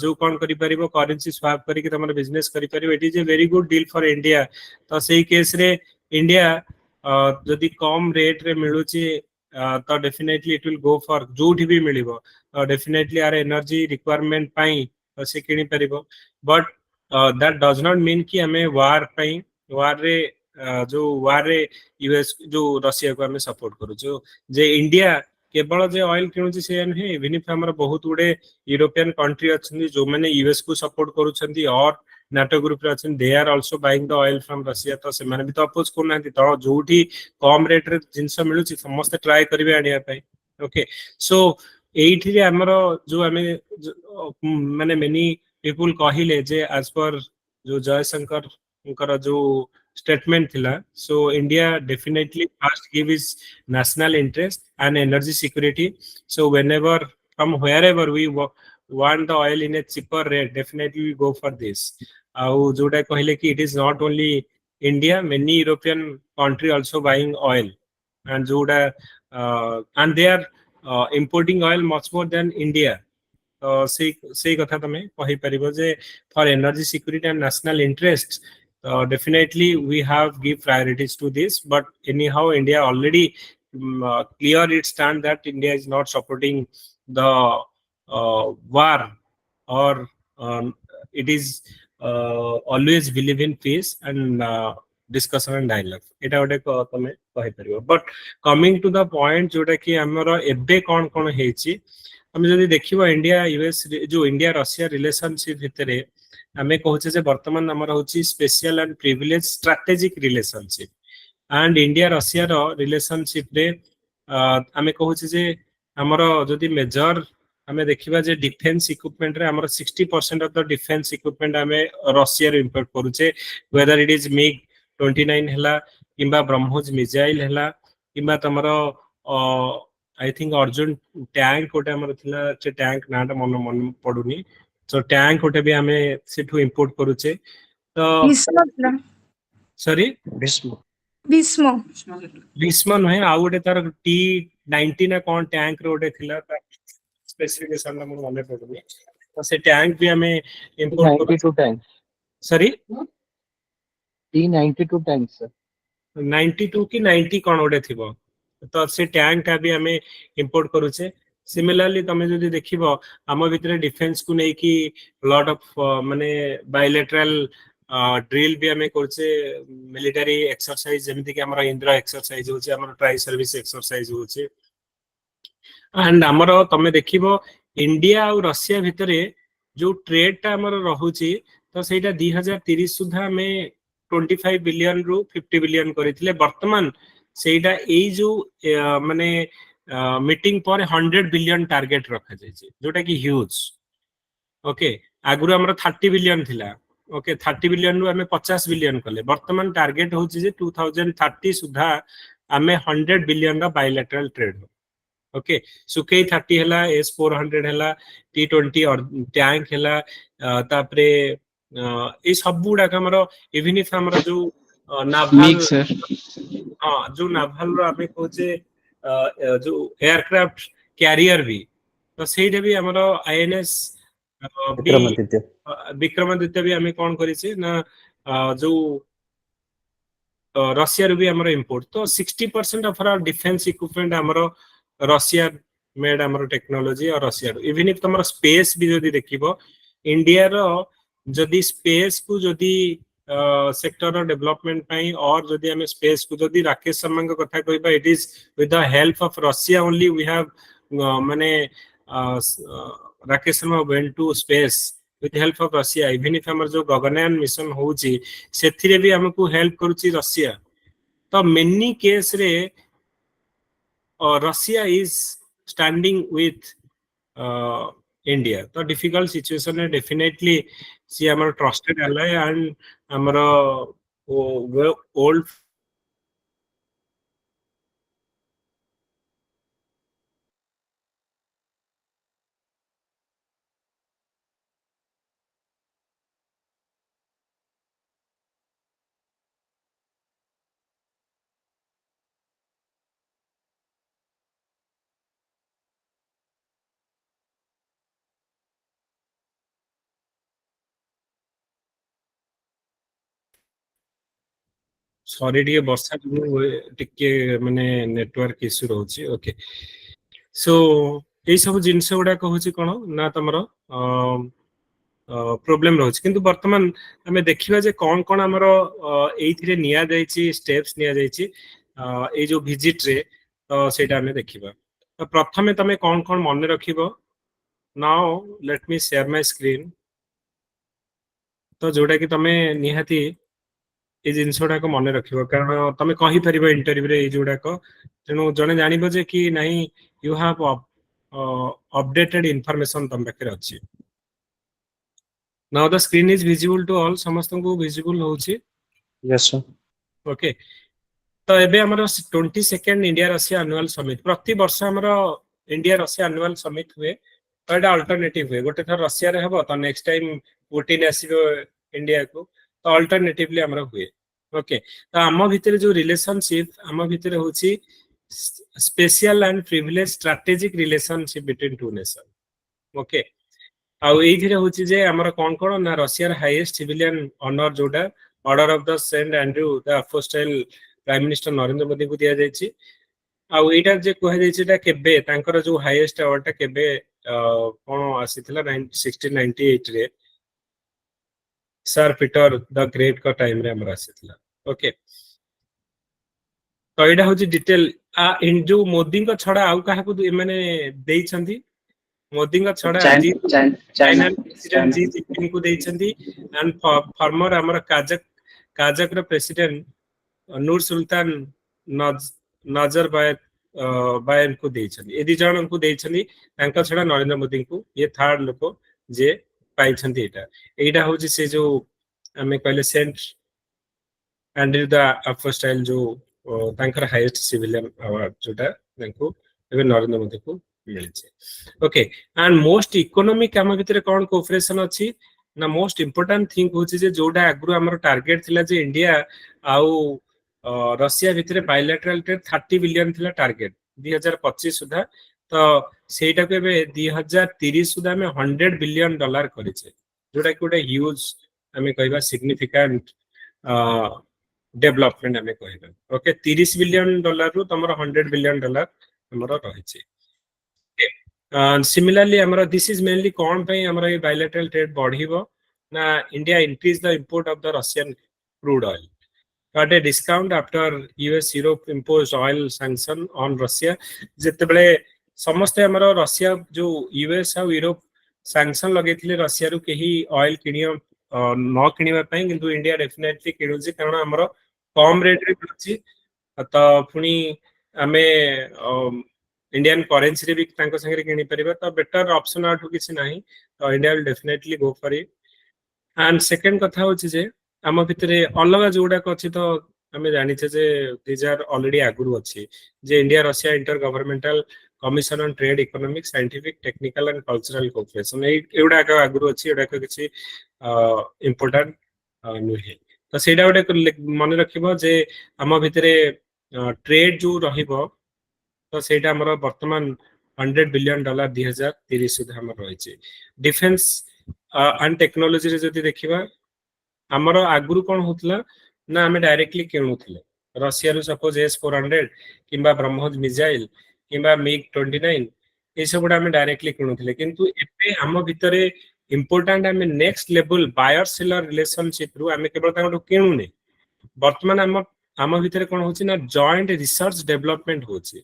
जो कोन करि परिबो करेंसी स्वैप करि के तमर बिजनेस करि परिबो it is a very good deal for India तो सेही केस रे इंडिया जदी कम रेट रे मिलुची तो definitely it will go for जोठी भी मिलिबो definitely आर energy requirement पाई से किनी परिबो but that does not mean कि हमें war पाई war रे जो war रे यूएस जो रशिया को हमें सपोर्ट करू जो जे इंडिया केवल जे ऑयल किणुची से नुहे इवन इफ हमर बहुत गुडे यूरोपियन कंट्री अछंती जो माने यूएस को सपोर्ट करूछंती और नाटो ग्रुप रे अछन they are also buying the oil from Russia तो से माने भी तो अपोज करनांती तो जोठी कम रेट रे जिंस मिलुची समस्त ट्राई करबे आनिया पई ओके सो एठी रे हमर जो हमें माने मेनी पीपल कहिले जे एज पर जो जयशंकर उनकर जो statement thila so India definitely must give its national interest and energy security so whenever from wherever we want the oil in a cheaper rate definitely we go for this au joda kahile ki it is not only India many European country also buying oil and joda and they are importing oil much more than India से कथा तमे कहि परिबो जे for energy security and national interest definitely we have give priorities to this but anyhow India already clear its stand that India is not supporting the war or it is always believe in peace and discussion and dialogue eta ote tame kahi paribo but coming to the point जोटा कि हमर एबे कोन कोन हेची हम जदि देखिबा India US जो India Russia relationship भितरे आमे कहूचे जे वर्तमान हमर होची special and privilege strategic relationship and India Russia रो रिलेशनशिप रे आमे कहूचे जे हमर जदि मेजर आमे देखिबा जे डिफेंस इक्विपमेंट रे हमर 60% ऑफ द डिफेंस इक्विपमेंट आमे रशिया रे इंपोर्ट करूचे वेदर इट इज मिग 29 हला किबा ब्रह्मोस मिसाइल हला किबा तमरो आई थिंक अर्जुन टैंक कोटे हमर थिला से टैंक नाटा मन पडुनी सो टैंक कोटे भी हमें सेठू इंपोर्ट करूचे तो सॉरी
भीष्म
भीष्म नहे आ गोटे तार T90 ना कोन टैंक रोटे थिला स्पेसिफिकेशन ना मन पडुनी तो से टैंक भी हमें import
92 tank
sorry
T92 tank sir
92 की 90 कोन गोटे थिबो तो से टैंक का भी हमें इंपोर्ट करूचे सिमिलरली तमे जदि देखिबो हम भितरे डिफेंस को नै कि लॉट ऑफ माने बायलैटरल ड्रिल भी हमें करछे मिलिटरी एक्सरसाइज जेमिति कि हमर इंद्र एक्सरसाइज होचे हमर ट्राई सर्विस एक्सरसाइज होचे एंड हमर तमे देखिबो इंडिया और रशिया भितरे जो ट्रेड ता हमर रहुची तो सेटा 2030 सुधा में 25 बिलियन रु 50 बिलियन करिथिले वर्तमान सेटा एई जो माने मीटिंग पर 100 बिलियन टारगेट रखा जायछि जोटा कि ह्यूज ओके आगुरु हमर 30 बिलियन थिला ओके 30 बिलियन रु हमें 50 बिलियन कले वर्तमान टारगेट होछि जे 2030 सुधा हमें 100 बिलियन रा बायलैटरल ट्रेड हो ओके सुके 30 हला S400 हला T20 और टैंक हला तापरे ए सब गुडा हमर इवन इफ हमर जो नाभाल हां जो नाभाल रो हमें कोचे जो एयरक्राफ्ट कैरियर भी तो सेटा भी हमर आईएनएस विक्रमादित्य भी हमें कौन करिছে ना जो रशिया रू भी हमर इंपोर्ट तो 60% ऑफ आवर डिफेंस इक्विपमेंट हमर रशिया मेड हमर टेक्नोलॉजी और रशिया इवन इफ हमर स्पेस भी जदी देखिबो इंडिया रो जदी स्पेस को जदी सेक्टर डेवलपमेंट पाई और जदी हमें स्पेस को जदी राकेश शर्मा के कथा कहबा it is with the help of Russia only we have माने Rakesh Sharma went to space with help of Russia even if हमर जो गगनयान मिशन होउची सेथिरे भी हमकु हेल्प करूची रशिया तो मेनी केस रे Russia is standing with India तो डिफिकल्ट सिचुएशन है डेफिनेटली सी हमर ट्रस्टेड एलाय एंड हमर ओल्ड सॉरी टिके वर्षा टिके माने नेटवर्क इश्यू रहउची ओके सो ए सब जिंस गुडा कहूची कोन ना तमरो प्रोब्लेम रहउची किंतु वर्तमान हमें देखिबा जे कोन कोन हमरो एइथिरे निया जायची स्टेप्स निया जायची ए जो विजिट रे तो सेटा हमें देखिबा तो प्रथमे तमे कोन कोन मन रखिबो now let me share my screen तो जोटा कि तमे निहाती ए जिंस गुडा को मन रखिबो कारण तमे कहि परिबो इंटरव्यू रे ए जोडा को तेनु जने जानिबो जे कि नाही यू हैव अपडेटेड इंफॉर्मेशन तम पाखे अछि now the screen is visible to all समस्त को विजिबल होछि
यस सर
ओके तो एबे हमर 22nd India Russia annual summit प्रति वर्ष हमर इंडिया रशिया एनुअल समिट हुए तो एटा अल्टरनेटिव हुए गोटे थर रशिया रे हबो तो नेक्स्ट टाइम पुटिन आसीबो इंडिया को तो अल्टरनेटिवली हमर हुए ओके तो आम भितर जो रिलेशनशिप आम भितर होछि special and privilege strategic relationship between two nation okay आउ एइथिरे होछि जे हमर कोन कोन ना रशिया र हाईएस्ट सिविलियन ऑनर जोडा order of the Saint Andrew the apostle prime minister Narendra Modi को दिया जायछि आउ एटा जे कहै जायछि ता केबे तांकर जो हाईएस्ट अवार्ड ता केबे कोन आसीथिला 1698 रे सर पीटर द ग्रेट का टाइम रे हमर आसीथिला ओके तो एटा होछि डिटेल इन जो मोदी को छडा आउ काहा को माने देइ छथि मोदी का छडा चाइना प्रेसिडेंट जी जिनपिंग को देइ छथि एंड फॉर्मर हमर काजक र प्रेसिडेंट नूर सुल्तान नजरबायन को देइ छथि एदि जण को देइ छथि तांका छडा नरेंद्र मोदी को ये थर्ड लोक जे पाइ छथि एटा एटा होछि से जो हमें कहले सेंट एंड्रयू द अपोस्टल जो तांकर हाईएस्ट सिविलियन अवार्ड जोटा तांको एबे नरेंद्र मोदी को मिलছে ओके एंड मोस्ट इकोनॉमिक काम भितर कोन कोऑपरेशन अछि ना मोस्ट इंपोर्टेंट थिंग होछि जे जोडा अग्रु हमर टारगेट थिला जे इंडिया आउ रशिया भितर बायलैटरल ट्रेड 30 बिलियन थिला टारगेट 2025 सुधा तो सेटा को एबे 2030 सुधा में $100 बिलियन करिছে जोडा कि गोटे ह्यूज हमें कहबा सिग्निफिकेंट डेवलपमेंट हमें कहबा ओके $30 बिलियन रु तमरो $100 बिलियन हमरो रहिছে सिमिलरली हमरा दिस इज मेनली कोन पई हमरा ये बायलैटरल ट्रेड बढ़िबो ना India increase the import of the Russian crude oil got a discount after US Europe imposed oil sanction on Russia जते बेले समस्त हमरा रशिया जो US और यूरोप सैंक्शन लगेथिले रशिया रु केही ऑयल किनियो न किनिबा पई किंतु इंडिया डेफिनेटली किनुची कारण हमरा कम रेट रे किनुची त पुनी हमें इंडियन करेंसी रे भी तांको संगे किनि परिबा तो बेटर ऑप्शन आउट किछि नाही तो India will definitely go for it and second कथा होछि जे आम भितरे अलग जोडा अछि तो हमें जानि छे जे दिस आर ऑलरेडी आगुरु अछि जे India Russia inter governmental commission on trade economic scientific technical and cultural cooperation एउडा का आगुरु अछि एडा का किछि इंपोर्टेंट नुहे तो सेडा गोटे मन रखिबो जे आम भितरे ट्रेड जो रहिबो तो सेटा हमर वर्तमान $100 बिलियन 2030 सुधा हमर रहिছে डिफेंस एंड टेक्नोलॉजी रे जति देखिबा हमर आगुरु कोन होतला ना हमें डायरेक्टली किनुथिले रशिया रु सपोज S-400 किबा ब्रह्मोस मिसाइल किबा MiG-29 ए सब हम डायरेक्टली किनुथिले किंतु एपे हम भितरे इंपोर्टेंट हमें next level buyer seller relationship रु हमें केवल ताको किनुने वर्तमान हम भितरे कोन होछि ना जॉइंट रिसर्च डेवलपमेंट होछि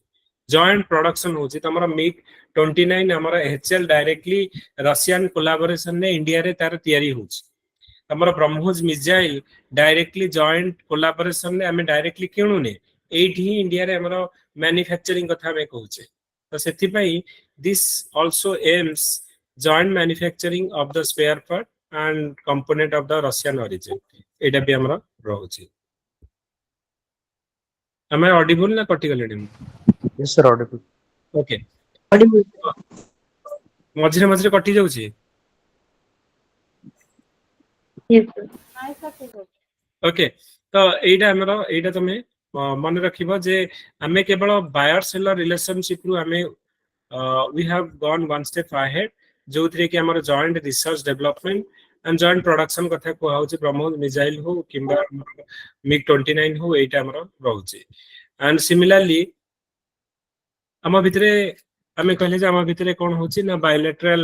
जॉइंट प्रोडक्शन होछि तमरा MiG-29 हमरा HL डायरेक्टली रशियन कोलैबोरेशन ने इंडिया रे तार तयारी होछि तमरा BrahMos missile directly joint collaboration ने हमें डायरेक्टली किनुने एठी इंडिया रे हमरा मैन्युफैक्चरिंग कथा में कहूचे तो सेति पई this also aims joint manufacturing of the spare part and component of the Russian origin एटा भी हमरा रहउछि हमें ऑडिबल ना कटि गलेडी
yes sir audible
okay
audible
मझरे मझरे कटि जाउछि
यस सर
नाइ सर ठीक हो
ओके तो एटा हमरा एटा तमे मन रखिबो जे हमें केवल बायर सेलर रिलेशनशिप रु हमें we have gone one step ahead जो थरे कि हमर joint research development and joint production कथा को होउची ब्रह्मोस मिसाइल हो किंबा मिग 29 हो एटा हमर रहउची एंड सिमिलरली आम भितरे आमे कहले जे आम भितरे कोन होची ना बायलैटरल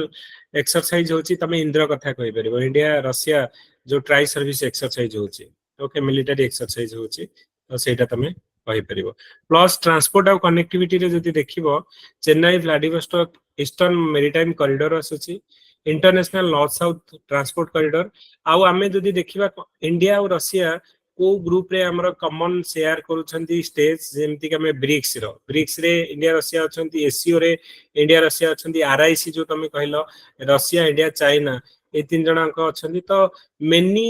एक्सरसाइज होची तमे इंद्र कथा कहि परबो इंडिया रशिया जो ट्राई सर्विस एक्सरसाइज होची ओके मिलिटरी एक्सरसाइज होची तो सेटा तमे कहि परबो प्लस ट्रांसपोर्ट और कनेक्टिविटी रे जति देखिबो Chennai Vladivostok eastern maritime corridor आसुची international north south transport corridor आउ आमे जति देखिबा इंडिया और रशिया को ग्रुप रे हमर कॉमन शेयर करूछंती स्टेज जेमति कि हमें ब्रिक्स रे इंडिया रशिया अछंती एससीओ रे इंडिया रशिया अछंती आरआईसी जो तमे कहलो रशिया इंडिया चाइना ए तीन जणांक अछंती तो मेनी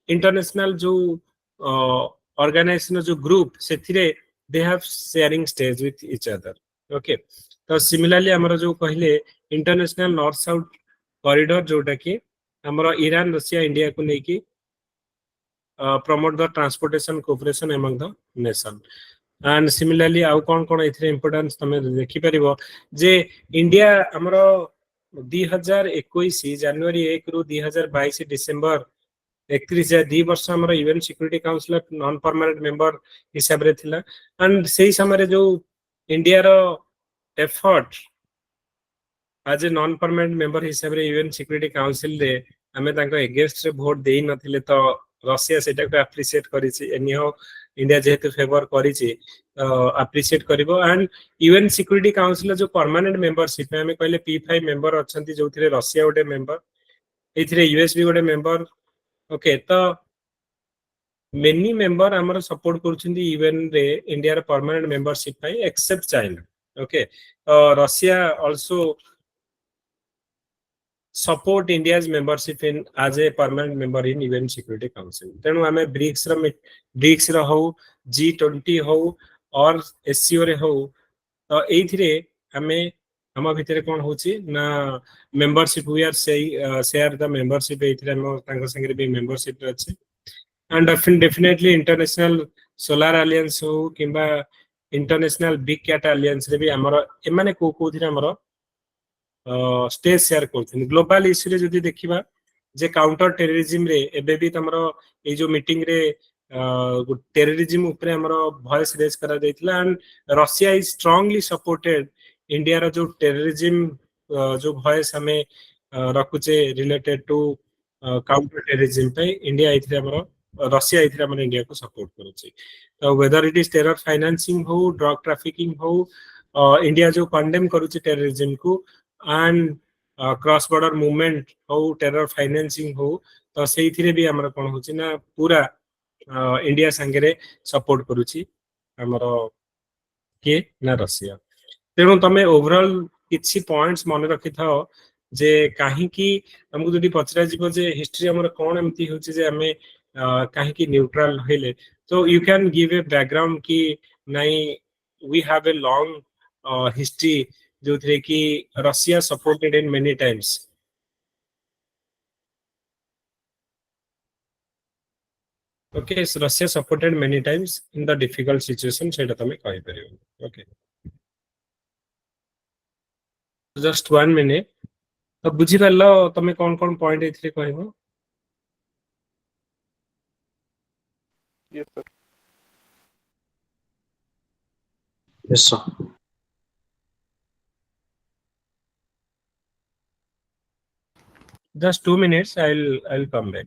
इंटरनेशनल जो ऑर्गेनाइजेशन जो ग्रुप सेथिरे they have sharing stage with each other okay तो सिमिलरली हमर जो कहले इंटरनेशनल नॉर्थ साउथ कॉरिडोर जोटा कि हमर ईरान रशिया इंडिया को लेकी promote the transportation cooperation among the nation and similarly आउ कोन कोन एथरे इंपोर्टेंस तमे देखि परिबो जे इंडिया हमरो 2021 जनवरी 1 रु 2022 डिसेंबर 31 जाय 2 वर्ष हमरो UN security council non permanent member हिसाब रे थिला एंड सेही समय जो इंडिया रो एफर्ट आज ए नॉन परमानेंट मेंबर हिसाब रे यूएन सिक्योरिटी काउंसिल रे हमें तांको एगेंस्ट रे वोट देई नथिले तो रशिया सेटा को एप्रिशिएट करिछि एनी हाउ इंडिया जेहेतु फेवर करिछि एप्रिशिएट करिवो एंड यूएन सिक्योरिटी काउंसिल जो परमानेंट मेंबरशिप हमें कहले P5 मेंबर अछंती जोथिरे रशिया गोटे मेंबर एथिरे यूएस भी गोटे मेंबर ओके तो मेनी मेंबर हमर सपोर्ट करूछंती यूएन रे इंडिया रे परमानेंट मेंबरशिप पई except China okay Russia also support India's membership in as a permanent member in UN Security Council. तेणु आमे ब्रिक्स रो हो G20 हो और SCO रे हो तो एथिरे आमे हम भितरे कोन होची ना membership we are share the membership एथिरे हम तांग संगे भी मेंबरशिप अछि and definitely international solar alliance हो किबा इंटरनेशनल बिग कैट अलायंस रे भी हमरो एमाने को थिरे हमरो स्टेज शेयर करथिन ग्लोबल इश्यू रे जदी देखिबा जे काउंटर टेररिज्म रे एबे भी तमरो ए जो मीटिंग रे टेररिज्म ऊपर हमरो वॉइस रेज करा दैथिला and Russia is strongly supported India रो जो टेररिज्म जो वॉइस हमें रखुचे रिलेटेड टू काउंटर टेररिज्म पे इंडिया इथरे हमरो रशिया इथरे हमरो इंडिया को सपोर्ट करूची तो whether it is terror financing हो ड्रग ट्रैफिकिंग हो इंडिया जो कंडेम करूची टेररिज्म को एंड क्रॉस बॉर्डर मूवमेंट हो टेरर फाइनेंसिंग हो तो से भी आमर कौन हो ना पूरा इंडिया संगे सपोर्ट करुची आमर किए ना रशिया तेणु तमे ओवरऑल किछि पॉइंट्स मन रखि थाओ जे काहे कि हमको जदी पचरा जीवो जे हिस्ट्री हमर कोन एमती होची जे हमें काहे कि न्यूट्रल हेले तो you can give a background कि नाही we have a long history जो थे कि Russia supported in many times okay Russia supported many times in the difficult situation सेटा तमे कहि परियो ओके जस्ट 1 मिनिट तो बुझी परलो तमे कोन कोन पॉइंट एथरे कहबो
yes sir
Yes, sir.
just 2 minutes I'll come back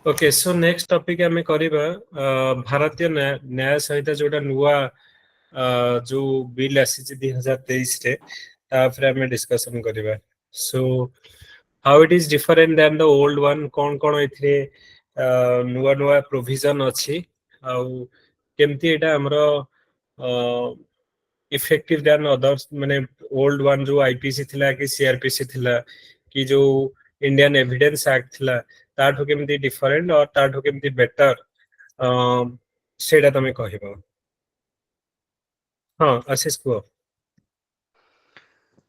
okay so next topic आमे करिबा भारतीय न्याय सहित जोटा नुआ जो बिल आसी 2023 रे ताफरे आमे डिस्कशन करिबा so how it is different than the old one कोन एथिरे नुआ नुआ प्रोविजन अछि आउ केमती एटा हमरो इफेक्टिव देन अदर्स माने ओल्ड वन जो आईपीसी थिला कि सीआरपीसी थिला कि जो इंडियन एविडेंस एक्ट थिला ताठो केमती डिफरेंट और ताठो केमती बेटर सेटा तमे कहिबो हां आशीष को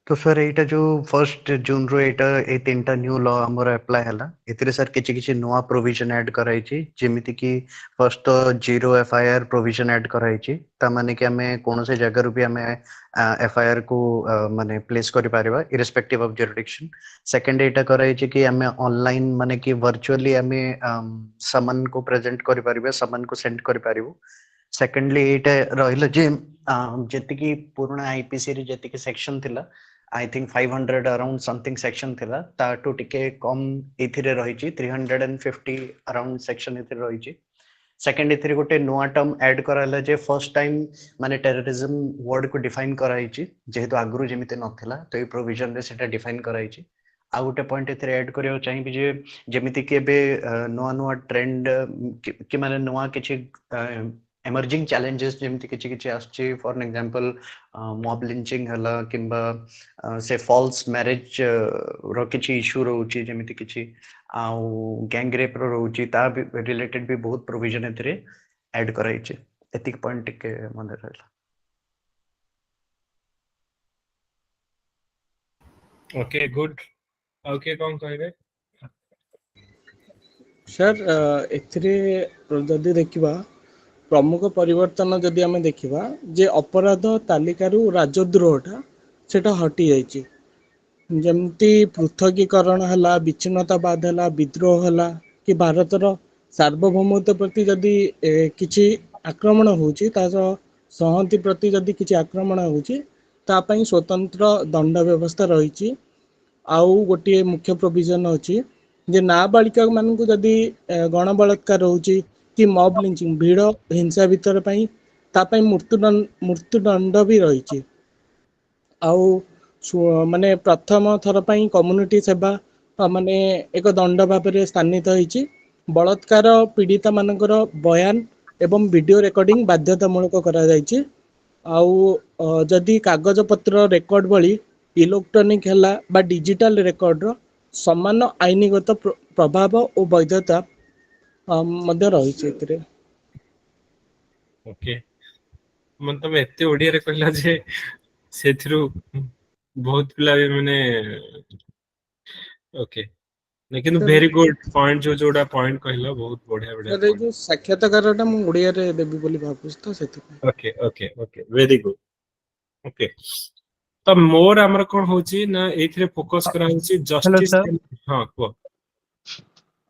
तो सर एटा जो 1 जून रो एटा ए तीनटा न्यू लॉ हमर अप्लाई हला एथिरे सर किछि किछि नोआ प्रोविजन ऐड कराई छी जेमिति कि फर्स्ट तो जीरो एफआईआर प्रोविजन ऐड कराई छी ता माने कि हमें कोन से जगह रु भी हमें एफआईआर को माने प्लेस करि Paribas irrespective of jurisdiction second एटा कराई छी कि हमें ऑनलाइन माने कि वर्चुअली हमें समन को प्रेजेंट करि पारिबा समन को सेंड करि पारिबो सेकंडली एटा रहिला जे जति कि पुराना आईपीसी रे जति कि सेक्शन थिला I think 500 around something section थिला ताटू टिके कम एथिरे रही छी 350 अराउंड सेक्शन एथिरे रही छी सेकंड एथिरे गोटे नोआ टर्म ऐड कराला जे फर्स्ट टाइम माने टेररिज्म वर्ड को डिफाइन कराई छी जेहेतु आगुरु जेमिते नथिला तो ए प्रोविजन रे सेटा डिफाइन कराई छी आ गोटे पॉइंट एथिरे ऐड करियो चाहिबी जे जेमिति कि एबे नोआ नोआ ट्रेंड कि माने नोआ किछि emerging challenges जेमति किछि किछि आछि for an example mob lynching हला किंबा से फॉल्स मैरिज रो किछि इशू रहउछि जेमति किछि आउ गैंग रेप रो रहउछि ता रिलेटेड भी बहुत प्रोविजन एथिरे ऐड कराइ छै एतिक पॉइंट के मन रहला
ओके गुड ओके कोन कहबे
सर एथिरे जदि देखिबा प्रमुख परिवर्तन जदि आमे देखिबा जे अपराध तालिकारु राजद्रोहटा सेटा हटी जाइछि जेमती पृथकीकरण हला विच्छिन्नतावाद हला विद्रोह हला कि भारतर सार्वभौमत्व प्रति जदि किछि आक्रमण होउछि तार सहमति प्रति जदि किछि आक्रमण होउछि ता पई स्वतंत्र दंड व्यवस्था रहिछि आउ गोटे मुख्य प्रोविजन अछि जे नाबालिका मानकु जदि गण बलात्कार होउछि कि मॉब लिंचिंग भीड़ हिंसा भितर पई ता पई मृत्यु दंड भी रहिछि आउ माने प्रथम थर पई कम्युनिटी सेवा माने एक दंड भाबरे स्थानित होइछि बलात्कार पीड़िता मानकर बयान एवं वीडियो रेकॉर्डिंग बाध्यतामूलक करा जाइछि आउ जदि कागज पत्र रेकॉर्ड भली इलेक्ट्रॉनिक हला बा डिजिटल रेकॉर्ड रो समान आईनीगत प्रभाव और वैधता मध्य रहिछि एथिरे
ओके मन तमे एते ओडिया रे कहला जे सेथिरु बहुत पिला माने ओके लेकिन वेरी गुड पॉइंट जो जोडा पॉइंट कहला बहुत बढ़िया बढ़िया
सर जो साक्षात्कारटा मु ओडिया रे देबी बोली भाबुस तो सेति
okay okay okay very good okay तो मोर हमर कोन होची ना एथिरे फोकस करा होची
हेलो
जस्टिस
सर
हां को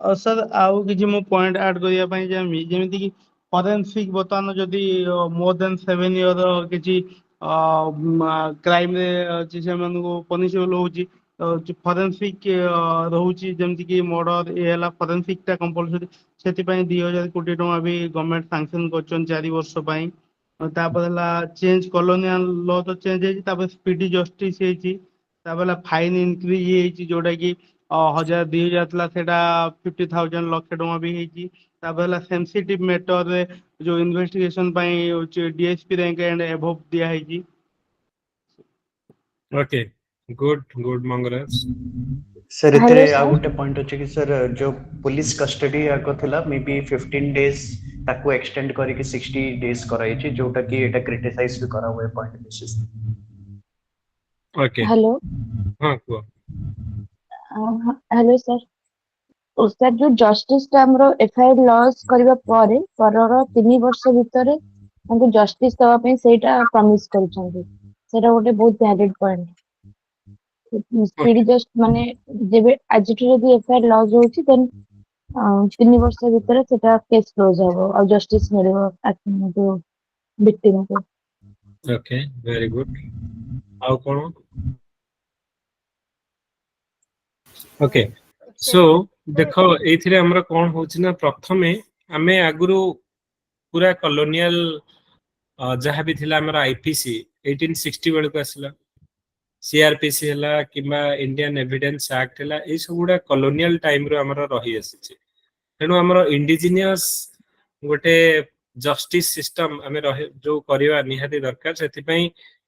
सर आउ किछि मु पॉइंट ऐड करिया पई जे जेमिति कि फॉरेंसिक बतन जदी मोर देन 7 इयर किछि क्राइम रे जे सेमान को पनिशेबल होची फॉरेंसिक रहउची जेमिति कि मर्डर ए हला फॉरेंसिक ता कंपलसरी सेति पई 2000 कोटी टका भी गवर्नमेंट सैंक्शन करचन 4 वर्ष पई तापर हला चेंज कॉलोनियल लॉ तो चेंज हेची तापर स्पीडी जस्टिस हेची तापर फाइन इंक्रीज हेची जोटा कि 1000 2000 थला सेटा 50,000 लक्ष टका भी हेची तापर हला सेंसिटिव मैटर रे जो इन्वेस्टिगेशन पई डीएसपी रैंक एंड एबव दिया हेची
okay good good Mangaraj
sir
hello
इतरे आ
सर
गोटे पॉइंट अछि कि सर जो पुलिस कस्टडी आको थिला मे बी 15 डेज ताको एक्सटेंड करी कि 60 डेज कराई छी जोटा कि एटा क्रिटिसाइज भी करा हुए पॉइंट बेसिस
ओके
हेलो
हां को
हेलो सर सर जो जस्टिस टा हमरो एफआईआर लॉस करबा परे परर 3 वर्ष भितरे हमको जस्टिस दवा पे सेटा प्रॉमिस करछन्ती सेटा गोटे बहुत वैलिड पॉइंट स्पीड जस्ट माने जेबे आजिठो जदी एफआईआर लॉस होउची देन 3 वर्ष भितरे सेटा केस क्लोज हबो और जस्टिस मिलिबो जो विक्टिम को
ओके वेरी गुड आउ कोन ओके सो देखो एथिरे हमरा कोन होछि ना प्रथमे आमे आगुरु पूरा कॉलोनियल जहाँ भी थिला हमरा आईपीसी 1860 बेलको आसला सीआरपीसी हला किबा इंडियन एविडेंस एक्ट हला ए सब गुडा कॉलोनियल टाइम रो हमरा रही आसी तेणु ଆମର इंडिजिनियस गोटे जस्टिस सिस्टम आमे रहे जो करबा निहाती दरकार सेति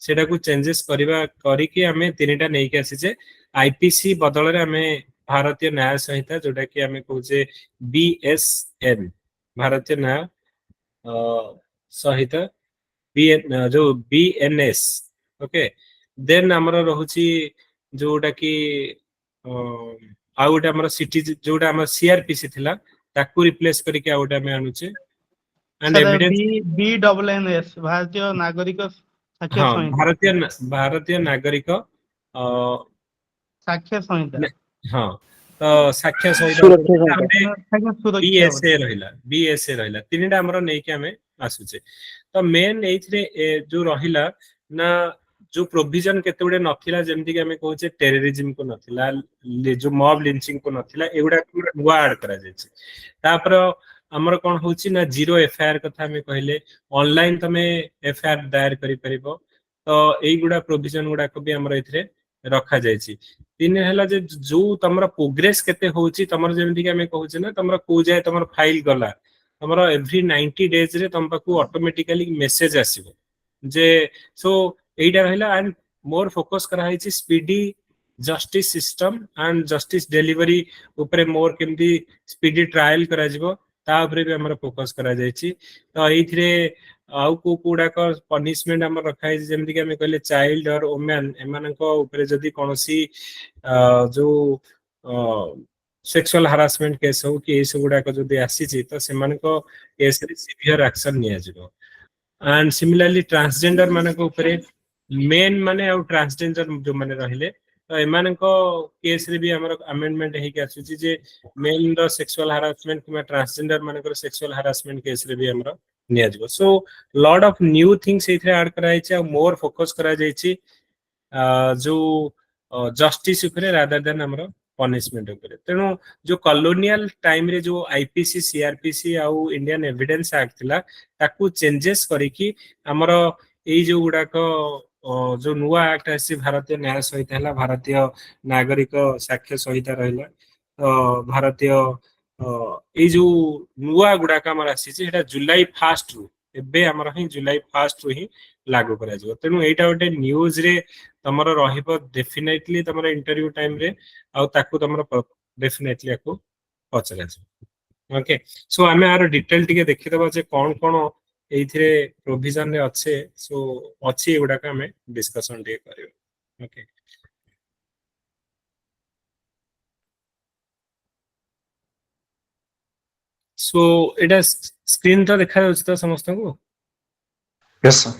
सेटा को चेंजेस करबा करिकि आमे तीनटा नै के आसी जे आईपीसी बदल रे आमे भारतीय न्याय संहिता जोटा कि आमे कहूचे बीएसएन भारतीय न्याय संहिता बीएन जो बीएनएस ओके देन हमर रहुची जोटा कि आ गोटे हमर सिटी जोटा हमर सीआरपीसी थिला ताकू रिप्लेस करके आ गोटे हमें आनुचे एंड
सर
एविडेंस
BWNS भारतीय नागरिक साक्ष्य
हाँ
संहिता
भारतीय नागरिक
साक्ष्य संहिता
हाँ तो साक्ष्य संहिता
सुरक्षा संहिता
सुरक्षा
बीएसए रहिला तीनटा हमर नै के हमें आसुचे तो मेन एथिरे जो रहिला ना जो प्रोविजन केते गुडे नथिला जेमति कि हमें कहूचे टेररिज्म को नथिला जो मॉब लिंचिंग को नथिला एगुडा नुआ ऐड करा जायछि तापर हमर कोन होछि ना जीरो एफआईआर कथा हमें कहले ऑनलाइन तमे एफआईआर दायर करि परिबो तो एई गुडा प्रोविजन गुडा को भी हमर एथिरे रखा जायछि तीन हला जे जो तमरा प्रोग्रेस केते होछि तमर जेमति कि हमें कहूचे ना तमरा को जाय तमर फाइल गला तमरा एवरी 90 डेज रे तम पाकू ऑटोमेटिकली मेसेज आसीबो जे सो एइटा रहला एंड मोर फोकस करा है speedy justice system and justice delivery ऊपर मोर केमती स्पीडी ट्रायल करा जिवो ता ऊपर भी हमर फोकस करा जायछि तो एइथिरे आउ को कोडा का पनिशमेंट हमर रखा है जेमति कि हमें कहले चाइल्ड और वुमेन एमानको ऊपर जदी कोनोसी जो सेक्सुअल हारासमेंट केस हो कि एसो गुडा को जदी आसी छि तो सेमानको केस रे सिवियर एक्शन निया जिवो एंड सिमिलरली ट्रांसजेंडर मानक ऊपर मेन माने और ट्रांसजेंडर जो माने रहिले तो एमानको केस रे भी हमर अमेंडमेंट हे के आसुची जे मेन द सेक्सुअल हारासमेंट किबा ट्रांसजेंडर मानकर सेक्सुअल हारासमेंट केस रे भी हमर निया जिवो so lot of new things एथरे ऐड कराइ छै और मोर फोकस करा जाय छै जो जस्टिस ऊपर रादर देन हमर पनिशमेंट ऊपर तेनु जो कॉलोनियल टाइम रे जो आईपीसी सीआरपीसी आउ इंडियन एविडेंस एक्ट थिला ताकू चेंजेस करिकि हमर एई जो गुडा को जो नुआ एक्ट आसी भारतीय न्याय संहिता हला भारतीय नागरिक साक्ष्य संहिता रहला भारतीय एई जो नुआ गुडा का हमर आसी छै एटा जुलाई 1 रु एबे हमर ही जुलाई 1 रु ही लागू करा जिवो तेनु एटा ओटे न्यूज रे तमर रहिबो डेफिनेटली तमर इंटरव्यू टाइम रे आ ताकू तमर डेफिनेटली आकू पचरा छै ओके सो आमे आरो डिटेल टिके देखि दबा जे कोन कोन एइथिरे प्रोविजन रे अच्छे सो अच्छी एगुडा का हमें डिस्कशन टिके करियो ओके सो एटा स्क्रीन तो देखा जाउछ त समस्त को
यस सर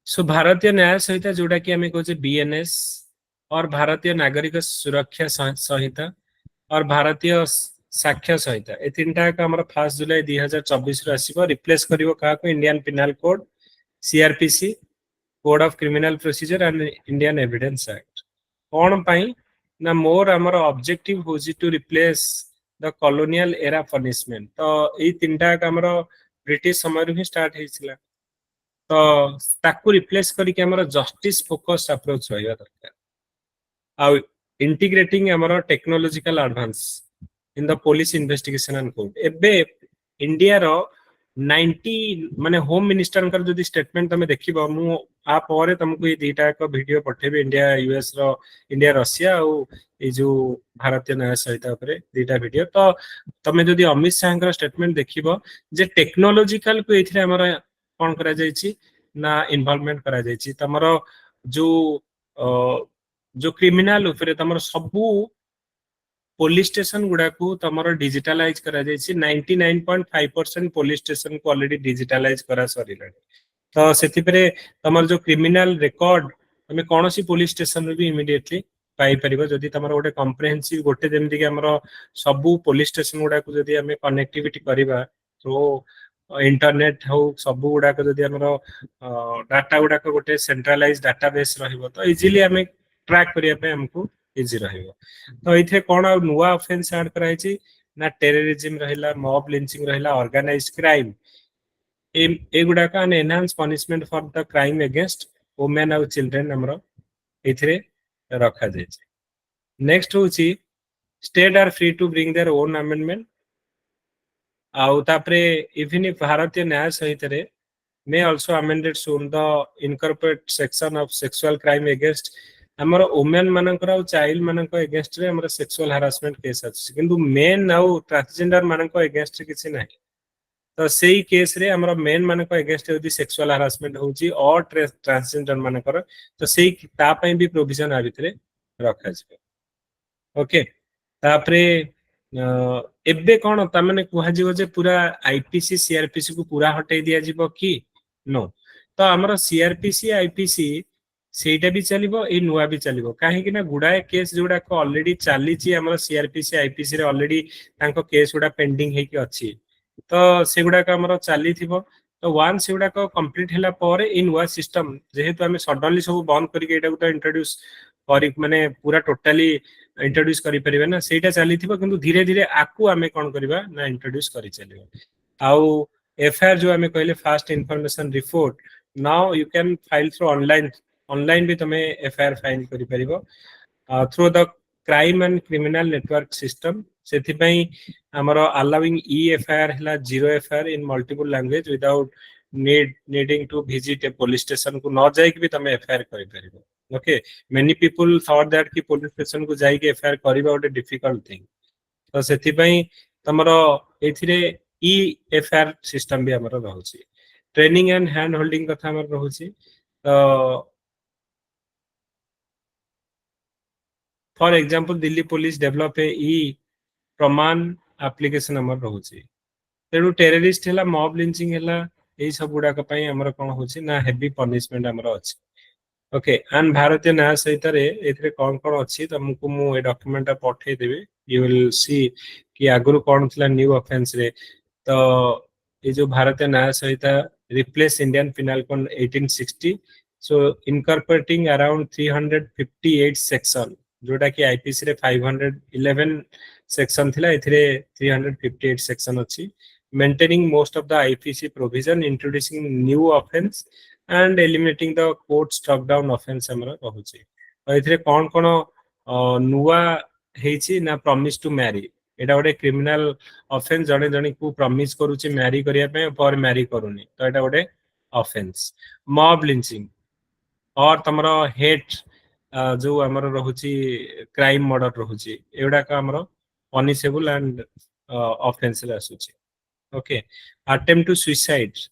सो भारतीय न्याय संहिता जोटा कि हमें कहते बीएनएस और भारतीय नागरिक सुरक्षा संहिता और भारतीय साक्ष्य संहिता ए तीनटा का हमर 1 जुलाई 2024 रो आसीबो रिप्लेस करिवो का को Indian penal code CrPC code of criminal procedure and Indian evidence act कोन पई ना मोर हमर ऑब्जेक्टिव होजी to replace the colonial era punishment तो ए तीनटा का हमर ब्रिटिश समय रो ही स्टार्ट हेसिला तो ताकू रिप्लेस करके हमर जस्टिस फोकस अप्रोच होइबा दरकार आ इंटीग्रेटिंग हमर technological advance in the police investigation and court एबे इंडिया रो 90 माने होम मिनिस्टर कर जदी स्टेटमेंट तमे देखिबो मु आ परे तुमको ये दीटा का वीडियो पठेबे इंडिया यूएस रो इंडिया रशिया और ए जो भारतीय न्याय संहिता ऊपर दीटा वीडियो तो तमे जदी अमित शाह का स्टेटमेंट देखिबो जे टेक्नोलॉजिकल को एथिरे हमर कोन करा जायछि ना इन्वॉल्वमेंट करा जायछि तमरो जो जो क्रिमिनल ऊपर तमरो सबु पुलिस स्टेशन गुडा को तमरो डिजिटलाइज करा जायछि 99.5% पुलिस स्टेशन को ऑलरेडी डिजिटलाइज करा सरिला तो सेति परे तमर जो क्रिमिनल रिकॉर्ड तमे कोनोसी पुलिस स्टेशन रे भी इमीडिएटली पाई परिबो जदी तमरो गोटे कॉम्प्रिहेंसिव गोटे जेमति कि हमरो सबु पुलिस स्टेशन गुडा को जदी हमें कनेक्टिविटी करिबा तो इंटरनेट हो सब गुड़ाक जदि आमर डाटा गुड़ाक गोटे सेंट्रलाइज डाटाबेस रहिबो तो इजीली आम ट्रैक करिया पे हमको इजी रहिबो। तो इथे कोन आ नुवा ऑफेंस ऐड कराइछि ना टेररिज्म रहिला, मॉब लिंचिंग रहिला, ऑर्गेनाइज्ड क्राइम ए गुड़ाक an enhance punishment for the crime against women और चिल्ड्रेन हमरो इथरे रखा जाय। नेक्स्ट होची state are free to bring their own amendment आउ तापरे इवन इफ भारतीय न्याय संहिता रे may also amended soon the incorporate section of sexual crime against हमर वुमेन मानकर और चाइल्ड मानकर अगेंस्ट रे हमर सेक्सुअल हरासमेंट केस अछि किंतु मेन आउ ट्रांसजेंडर मानकर अगेंस्ट किछि नाही। तो सेही केस रे हमर मेन मानकर अगेंस्ट यदि सेक्सुअल हरासमेंट होची और ट्रांसजेंडर मानकर तो सेही ता पई भी प्रोविजन आ भितरे रखा छै। ओके तापरे एबे कोन ता माने कुहा जीवो जे पूरा आईपीसी सीआरपीसी को पूरा हटाई दिया जीवो कि नो। तो हमर सीआरपीसी आईपीसी सेटा भी चलिबो ए नुवा भी चलिबो काहे कि ना गुडाए केस जोडा को ऑलरेडी चाली छी हमर सीआरपीसी आईपीसी रे ऑलरेडी तांको केस गुडा पेंडिंग हे कि अछि तो से गुडा का हमर चाली थिबो। तो वन से गुडा को कंप्लीट हैला पारे इन नुवा सिस्टम जेहेतु हमें सडनली सब बंद करके एटा को तो इंट्रोड्यूस करी माने पूरा टोटली इंट्रोड्यूस करि परिबे ना सेटा चाली थिबो किंतु धीरे धीरे आकु हमें कोन करबा ना इंट्रोड्यूस करि चलिबो। आउ एफआईआर जो हमें कहले fast information report now you can file through online भी तमे एफआईआर फाइल करि परिबो through the crime and criminal network system सेथि पई हमर अलाउइंग ई एफआईआर हला zero FIR in multiple language without needing to visit a police station को न जाय कि भी तमे एफआईआर करि परिबो। Okay many people thought that कि पुलिस स्टेशन को जाय कि एफआईआर करबा ओटे डिफिकल्ट थिंग तो सेथि पई तमरो एथिरे ई एफआईआर सिस्टम भी हमर रहउची। ट्रेनिंग एंड हैंड होल्डिंग कथा हमर रहउची तो for example Delhi police develop a e Pramaan application हमर रहउची तेनु टेररिस्ट हला मॉब लिंचिंग हला ए सब गुडा का पई हमर कोन होची ना हेवी पनिशमेंट हमर अछि। ओके एंड भारतीय न्याय संहिता रे एथरे कोन कोन अछि तुमको मु ए डॉक्यूमेंट पठे देबे यू विल सी कि आगुरु कोन थला न्यू ऑफेंस रे। तो ये जो Bharatiya Nyaya Sanhita replace Indian penal code 1860 so incorporating around 358 section जोटा कि आईपीसी रे 511 सेक्शन थिला एथरे 358 सेक्शन अछि maintaining most of the IPC provision introducing new offence and eliminating the court struck down offence हमरा रहउची। एथरे कोन कोन नुवा हेछि ना प्रॉमिस टू मैरी एटा गोटे क्रिमिनल ऑफेंस जने जने को प्रॉमिस करूची मैरी करिया पे पर मैरी करूनी तो एटा गोटे ऑफेंस। मॉब लिंचिंग और तमरो हेट जो हमर रहउची क्राइम मर्डर रहउची एडा का हमर पनिशेबल एंड ऑफेंस रे आसुची। Okay attempt to suicide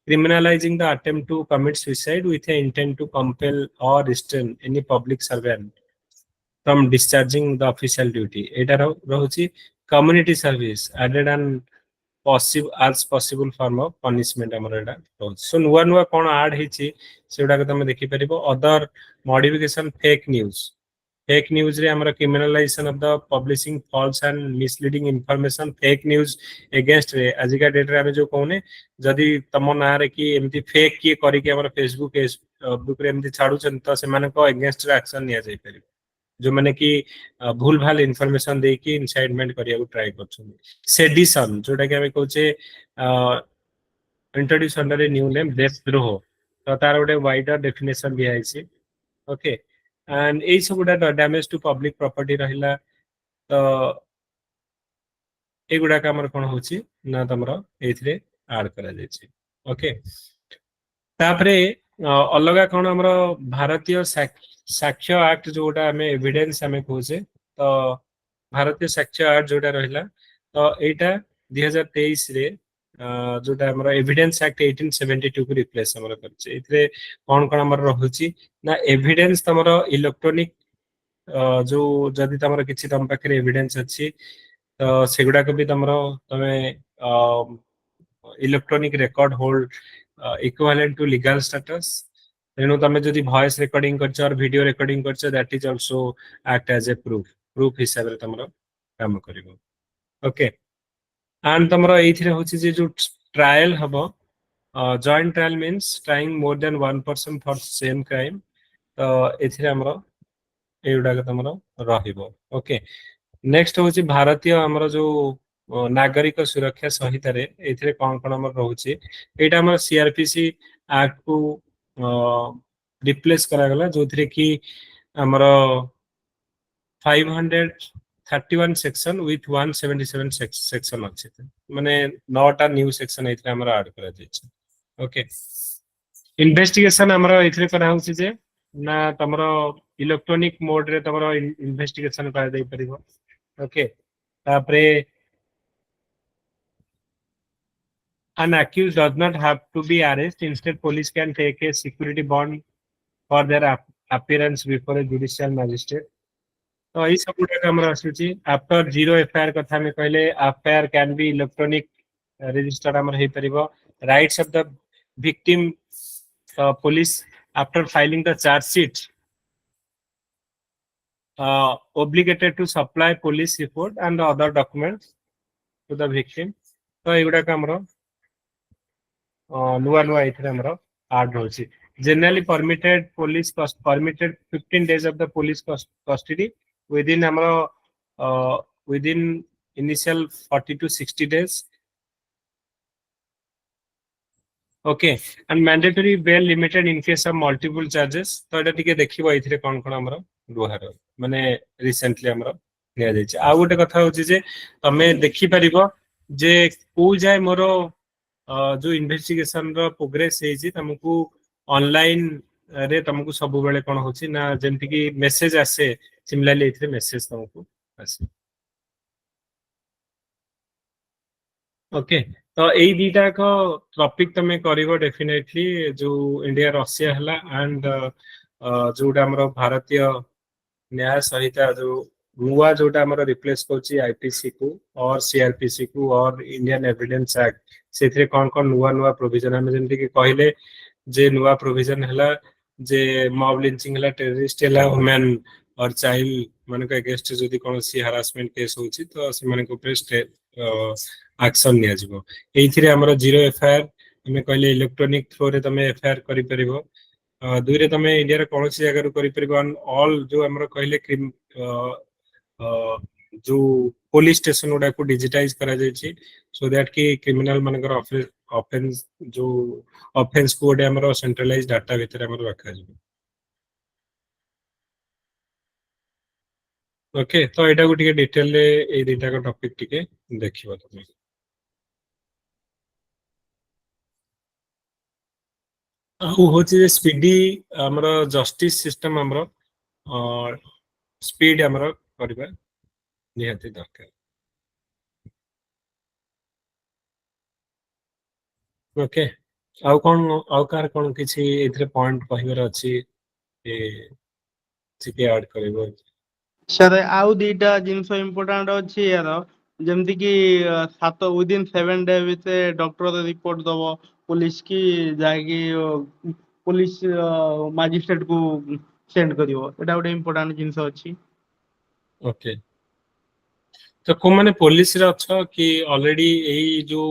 criminalizing the attempt to commit suicide with an intent to compel or restrain any public servant from discharging the official duty eta rahuchi community service added and possible as possible form of punishment amara eta rahuchi। so nuwa kon add heichi seguda ka tame dekhi paribo other modification fake news रे हमरा criminalization of the publishing false and misleading information fake news against रे आज का date रे हम जो कहने जदि तम ना रे कि एमती फेक किए करी कि हमरा फेसबुक बुक रे एमती छाडू छन तो से माने को अगेंस्ट रे एक्शन निया जाय परिबो जो माने कि भूल भाल इंफॉर्मेशन दे कि इनसाइटमेंट करिया को ट्राई करछन। सेडिशन जोटा कि हम कहूचे introduce under a new name देशद्रोह तो तार गोटे वाइडर डेफिनेशन भी आइछि। ओके एंड ए सब गुडा डैमेज टू पब्लिक प्रॉपर्टी रहिला तो ए गुडा का हमर कोन होछि ना तमरो एथरे ऐड करा जाय छै। ओके तापरे अलगा कोन हमरो भारतीय साक्ष्य एक्ट जोटा हमें एविडेंस हमें कहूचे तो भारतीय साक्ष्य एक्ट जोटा रहिला तो एटा 2023 रे जोटा हमर एविडेंस एक्ट 1872 को रिप्लेस हमर करछे इथरे कोन कोन हमर रहउची ना एविडेंस तमरो इलेक्ट्रॉनिक जो जदि तमरो किछि तम पाखरे एविडेंस अछि तो सेगुडा को भी तमरो तमे electronic record hold equivalent to legal status तेणु तमे जदि वॉइस रिकॉर्डिंग करछ और वीडियो रिकॉर्डिंग करछ that is also act as a proof हिसाब रे तमरो काम करिवो। ओके एंड तमरो एथिरे होछि जे जो ट्रायल हबो joint trial means trying more than one person for same crime तो एथिरे हमरो एउडा के तमरो रहिबो ओके नेक्स्ट होची भारतीय हमरो जो नागरिक सुरक्षा संहिता रे एथिरे कोन कोन हमर रहउची एटा हमर सीआरपीसी एक्ट को रिप्लेस करा गला जोथिरे की हमरो 531 सेक्शन विथ 177 सेक्शन अछि माने 9टा न्यू सेक्शन एथिरे हमर ऐड करा जायछि ओके इन्वेस्टिगेशन हमरो एथिरे करा होछि जे ना तमरो इलेक्ट्रॉनिक मोड रे तमरो इन्वेस्टिगेशन करा दे परिबो ओके तापरे an accused does not have to be arrested instead police can take a security bond for their appearance before a judicial magistrate तो ई सब गुडा हमर आसुची आफ्टर जीरो एफआईआर कथा में कहले FIR can be electronic register हमर हे परिबो rights of the victim police after filing the charge sheet obligated to supply police report and other documents to the victim तो एगुडा हमरो नुआ नुआ इथरे हमरो ऐड होची generally permitted 15 days of the police custody within हमरो within initial 40 to 60 days okay and mandatory bail limited in case of multiple charges तो एटा टिके देखिबो इथरे कोन कोन हमरो दुहार माने रिसेंटली हमरो निया जायछि आ गोटे कथा होछि जे तमे देखि परिबो जे को जाय मोरो जो इन्वेस्टिगेशन रो प्रोग्रेस हेछि तमकु ऑनलाइन रे तमकु सब बेले कोन होछि ना जेंति कि मेसेज आसे सिमिलरली इथरे मेसेज तमकु आसे ओके तो एई दीटा को टॉपिक तमे करिवो डेफिनेटली जो इंडिया रशिया हला एंड जोटा हमरो भारतीय न्याय संहिता जो नुआ जोटा हमरो रिप्लेस करछि आईपीसी को और सीआरपीसी को और इंडियन एविडेंस एक्ट सेथरे कोन कोन नुआ नुआ प्रोविजन हम जेंति कि कहले जे नुआ प्रोविजन हला जे मॉब लिंचिंग हला टेररिस्ट हला वुमेन और चाइल्ड माने का अगेंस्ट जदी कोनसी हरासमेंट केस होछि तो से माने को प्रेस्ट एक्शन निया जिवो एथिरे हमरो जीरो एफआईआर हमें कहले इलेक्ट्रॉनिक थ्रू रे तमे एफआईआर करि परिबो दुई रे तमे इंडिया रे कोनसी जगह रो करि परिबो ऑल जो हमरो कहले जो पुलिस स्टेशन उडा को डिजिटाइज करा जायछि सो दैट कि क्रिमिनल मानकर ऑफेंस जो ऑफेंस कोड हमरो सेंट्रलाइज डाटा भीतर हमरो रखा जिवो ओके तो एटा को टिके डिटेल रे ए दिटा को टॉपिक टिके देखिबो तमे आउ होछि जे स्पीडी हमरो जस्टिस सिस्टम हमरो स्पीड हमरो करबा निहाती दरकार ओके आउ कार कोन किछि इथरे पॉइंट कहिवर अछि ए सिके ऐड करबो
सर आउ दीटा जिनसो इम्पोर्टेंट अछि यार जेमति कि 7 डे विथ डॉक्टर रिपोर्ट दबो पुलिस की जागी पुलिस मजिस्ट्रेट को सेंड करिवो एटा गोटे इम्पोर्टेंट जिनसो अछि
ओके तो को माने पुलिस रे अच्छा कि ऑलरेडी एई जो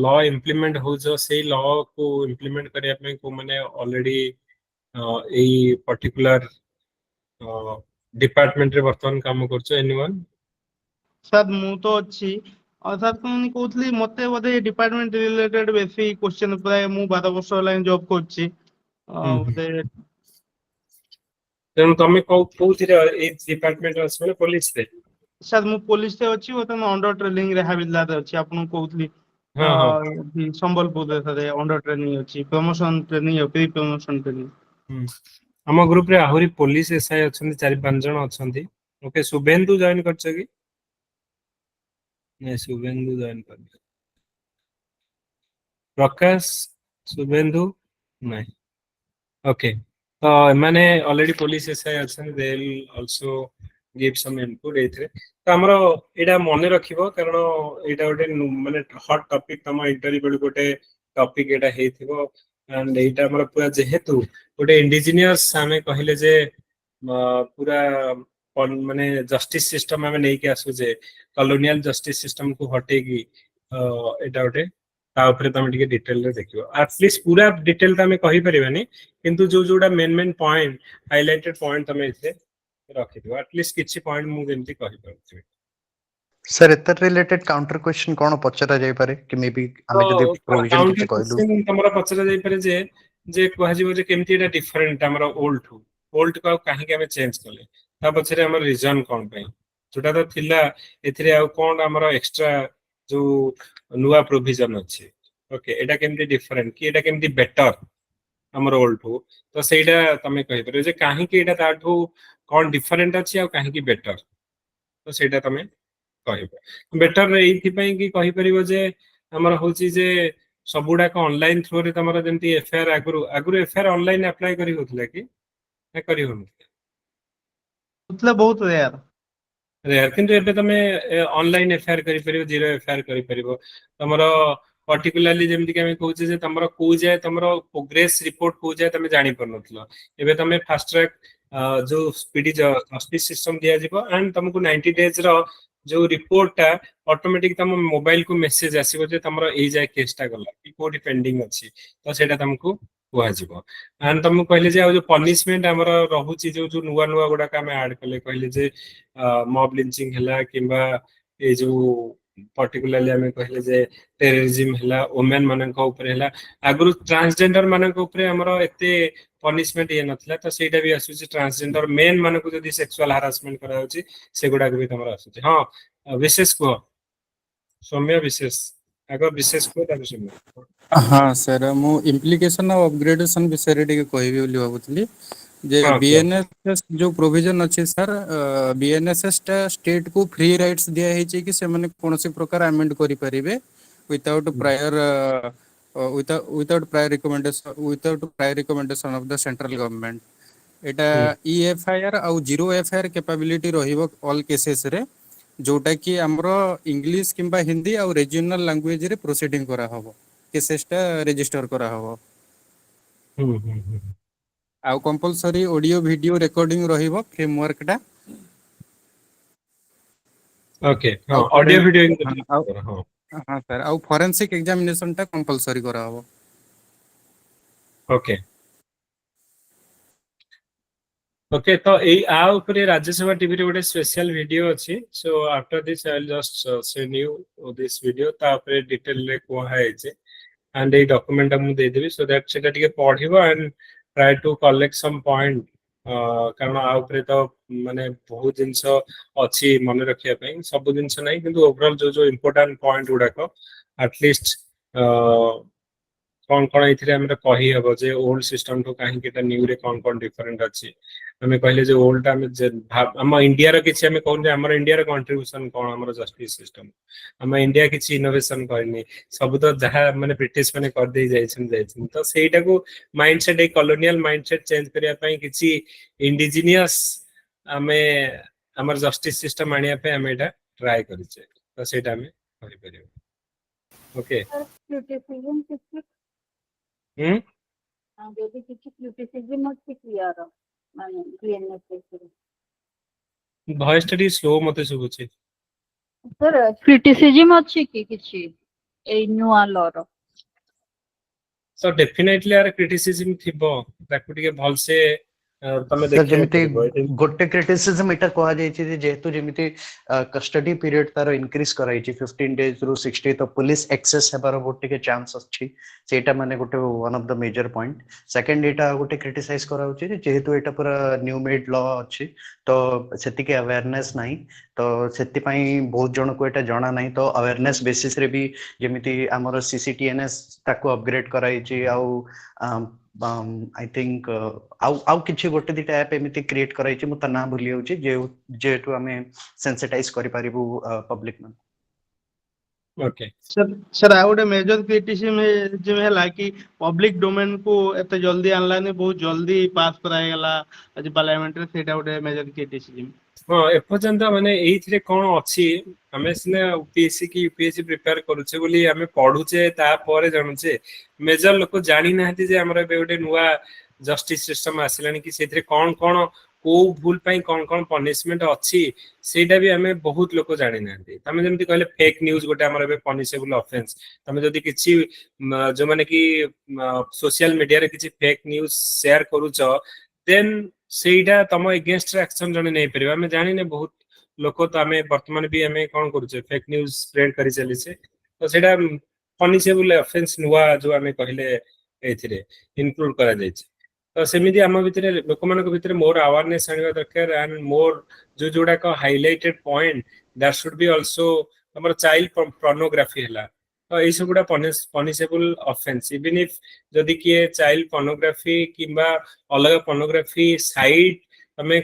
लॉ इंप्लीमेंट हो जो से लॉ को इंप्लीमेंट करिया पे को माने ऑलरेडी एई पर्टिकुलर डिपार्टमेंट रे वर्तमान काम करछो एनीवन
सर मु तो अछि और सर तुमनी कहतली मते बदे डिपार्टमेंट रिलेटेड बेसी क्वेश्चन प्राय मु 12 वर्ष लाइन जॉब करछि बदे
तेन तमे कोथिरे ए डिपार्टमेंट अछि माने पुलिस रे
सर मु पुलिस रे अछि ओतन अंडर ट्रेनिंग रे हविलदार अछि आपन कहतली संबलपुर रे सर अंडर ट्रेनिंग अछि promotion training pre promotion training
हम ग्रुप रे आहुरी पुलिस एसआई अछंती 4-5 जण अछंती ओके शुभेंदु जॉइन करछ कि नहीं शुभेंदु जॉइन कर प्रकाश शुभेंदु नहीं ओके तो माने ऑलरेडी पुलिस एसआई अछन they will also give some input एथरे तो हमरो एडा मने रखिबो कारण एडा गोटे माने हॉट टॉपिक तम इंटरव्यू बेल गोटे टॉपिक एडा हेथिबो एंड एटा हमरो पूरा जेहेतु गोटे इंडिजिनियस हमें कहले जे पूरा माने जस्टिस सिस्टम हमें नहीं के आसु जे कॉलोनियल जस्टिस सिस्टम को हटेगी एटा गोटे ता ऊपर तमे टिके डिटेल रे देखियो एटलीस्ट पूरा डिटेल तमे कहि परिबानी किंतु जो जोडा मेन पॉइंट हाइलाइटेड पॉइंट तमे इथे रखि दियो एटलीस्ट किछि पॉइंट मु जेमति कहि परछि
सर एतर रिलेटेड काउंटर क्वेश्चन कोन पचरा जाय पारे कि मे बी आमे जदी प्रोविजन
काउंटर
किछि कहलु
क्वेश्चन तमरा पचरा जाय पारे जे कहा जीवो जे केमति एटा डिफरेंट हमरा ओल्ड को काहे के हमें चेंज करले ता पछरे हमर रीजन कोन पई जोटा तो थिला एथिरे आ कोन हमरा एक्स्ट्रा जो नुवा प्रोविजन अछि ओके एटा केमति डिफरेंट कि एटा केमति बेटर हमर ओल्ड हो तो सेटा तमे कहि परबे जे काहे के एटा ताठो कोन डिफरेंट अछि आ काहे की बेटर तो सेटा तमे कहबो बेटर एथि पई कि कहि परिबो जे हमर होची जे सबुडा को ऑनलाइन थ्रू रे तमरा जेमति एफआईआर आगुरु एफआईआर ऑनलाइन अप्लाई करी होतले कि ना करी होन
मतलब बहुत रेयर
रेयर किंतु एबे तमे ऑनलाइन एफआईआर करी परिबो जीरो एफआईआर करी परिबो तमरो पर्टिकुलरली जेमति कि हम कहूचे जे तमरो को जाय तमरो प्रोग्रेस रिपोर्ट को जाय तमे जानि परनथलो एबे तमे फास्ट ट्रैक जो स्पीडी जस्टिस सिस्टम दिया जिवो एंड तुमको 90 डेज रो जो रिपोर्ट टा ऑटोमेटिक तम मोबाइल को मेसेज आसीबो जे तमरो ए जाय केसटा गला कि कोडी पेंडिंग अछि तो सेटा तुमको हुआ जिवो एंड तुमको कहले जे जो पनिशमेंट हमरो रहूची जो नुवा नुवा गुडा का में ऐड करले कहले जे मॉब लिंचिंग हला किबा ए जो पर्टिकुलरली हमें कहले जे टेररिज्म हला वुमेन मानक ऊपर हला आगुरु ट्रांसजेंडर मानक ऊपर हमरो एते पनिशमेंट ये नथला तो सेटा भी आसुची ट्रांसजेंडर मेन मानक जदी सेक्सुअल हरासमेंट करा होची सेगुडा भी तमरा आसुची हां विशेष को सौम्य विशेष अगर विशेष को तब सौम्य
हाँ सर मु इम्प्लिकेशन ऑफ अपग्रेडेशन विषय टिके कहबी बोली भाबुतली जे
हाँ,
बीएनएसएस जो प्रोविजन अछि सर बीएनएसएस टा स्टेट को फ्री राइट्स दिया हेछि कि से माने कोनोसी प्रकार अमेंड करि परिबे without prior without prior recommendation of the central government Etah EFIR आउ जीरो एफआईआर कैपेबिलिटी रहिबो ऑल केसेस रे जोटा कि हमरो इंग्लिश किंबा हिंदी आउ रीजनल लैंग्वेज रे प्रोसीडिंग करा हबो केसेसटा रजिस्टर करा हबो आउ कंपलसरी ऑडियो वीडियो रिकॉर्डिंग रहिबो फ्रेमवर्क टा
ओके हां ऑडियो वीडियो
हां हां सर आउ फोरेंसिक एग्जामिनेशन टा कंपलसरी करा हबो
ओके ओके तो ए आ ऊपर राज्यसभा टीवी रे गोटे स्पेशल वीडियो अछि so after this I will just send you this video ता ऊपर डिटेल रे को है जे एंड ए डॉक्यूमेंट हम दे देबी सो दैट सेटा टिके पढिबो and try to collect some point कारण आ ऊपर तो माने बहुत जिंस अछि मन रखिया पई सब जिंस नै किंतु ओवरऑल जो इंपोर्टेंट पॉइंट गुडा को एटलीस्ट कौन इथिरे हमरा कहि हबो जे ओल्ड सिस्टम तो काहे केटा न्यू रे कौन डिफरेंट अछि हमें कहले जे ओल्ड टा में जे हम इंडिया रो किछि हमें कहन जे हमर इंडिया रो कंट्रीब्यूशन कोन हमर जस्टिस सिस्टम हम इंडिया किछि इनोवेशन करनी सब तो जहा माने ब्रिटिश माने कर दे जाइछन तो सेटा को माइंडसेट एक कॉलोनियल माइंडसेट चेंज करिया पई किछि इंडिजिनियस हमें हमर जस्टिस सिस्टम आनिया पे हम एटा ट्राई करिछे तो सेटा हमें करि परियो ओके
क्रिटिसिज्म किछि যদি কিছু ক্রিটিসিজম হচ্ছে ক্লিয়ার মানে বিএনএস
ভয়েস টা স্লো মতে শুভুছি
স্যার ক্রিটিসিজম হচ্ছে কি কিছু এই নুয়া লর
सो डेफिनेटली यार क्रिटिसिज्म थिबो ताकू टिके भलसे तमे
सर
देखिया
जेमिति
परबो
गोटे क्रिटिसिज्म एटा कहा जाय छै जे जेतु जेमिति कस्टडी पीरियड तार इंक्रीज कराई छै 15 डेज रु 60 तो पुलिस एक्सेस हेबार गोटे के चांस अछि सेटा माने गोटे one of the major point second एटा गोटे क्रिटिसाइज कराउ छै जेहेतु एटा पूरा न्यू मेड लॉ अछि तो सेति के अवेयरनेस नाही तो सेति पई बहुत जन को एटा जणा नाही तो अवेयरनेस बेसिस रे भी जेमिति हमर सीसीटीएनएस ताको अपग्रेड कराई छै आउ आई थिंक आउ किछि गोटे दिटा ऐप एमिति क्रिएट कराई छै मु त ना भूली होछि जेटु हमें सेंसिटाइज करि पारिबु पब्लिक में
ओके
सर आ गोटे मेजर क्रिटिसिज्म है कि पब्लिक डोमेन को एते जल्दी आनलाने बहुत जल्दी पास कराय गेला आज पार्लियामेंट रे सेटा गोटे मेजर क्रिटिसिज्म
हां एपर्यंत माने एइथरे कोन अछि हमें सिने ओपीएससी की यूपीएससी प्रिपेयर करूचे बोली हमें पढुचे ता परे जानुचे मेजर लोक जानि नाहति जे हमरा बे गोटे नुवा जस्टिस सिस्टम आसिलानी कि सेथरे कोन को भूल पाई कौन कौन पनिशमेंट अच्छी सेटा भी हमें बहुत लोक जानी ना तमें जमी कहले फेक न्यूज गोटे आम पनिशेबल ऑफेंस तमें जदि किसी जो माने कि सोशल मीडिया रे किसी फेक न्यूज शेयर करूच देन सेटा तुम एगेंस्ट एक्शन जने नहीं परिबा हमें जानी ने बहुत लोक तो आम वर्तमान भी हमें कौन करूचे फेक न्यूज स्प्रेड करी चलीचे तो सेटा पनिशेबल ऑफेंस नुआ जो आम कहले एथिरे इनक्लूड करा जायछि तो सेमिति आम भितर लोक मानक भितर मोर अवेयरनेस आनिबा दरकार एंड मोर जो जोडा का highlighted point that should be also हमर चाइल्ड पोर्नोग्राफी हला तो ये सब गुडा पनिशेबल ऑफेंस इवन इफ जदि किए चाइल्ड पोर्नोग्राफी किंबा अलग पोर्नोग्राफी साइट हमें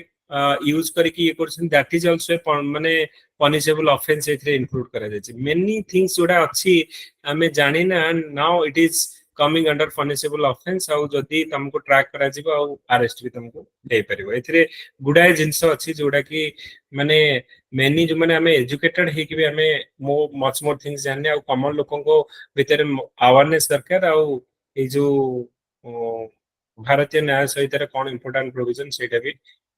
यूज करके ये करछन दैट इज आल्सो माने पनिशेबल ऑफेंस एथरे इंक्लूड करा जायछि मेनी थिंग्स जोडा अछि हमें जानि ना now it is coming under punishable offence आउ जदि तुमको ट्रैक करा जिवो आउ अरेस्ट भी तुमको दे परिबो एथरे गुडाय जिंस अछि जोडा कि माने मेनी जो माने हमें एजुकेटेड हे कि हमें मच मोर थिंग्स जानने आउ कॉमन लोगों को भीतर अवेयरनेस दरकार आउ ए जो भारतीय न्याय सहित कौन इंपोर्टेंट प्रोविजन सेटा भी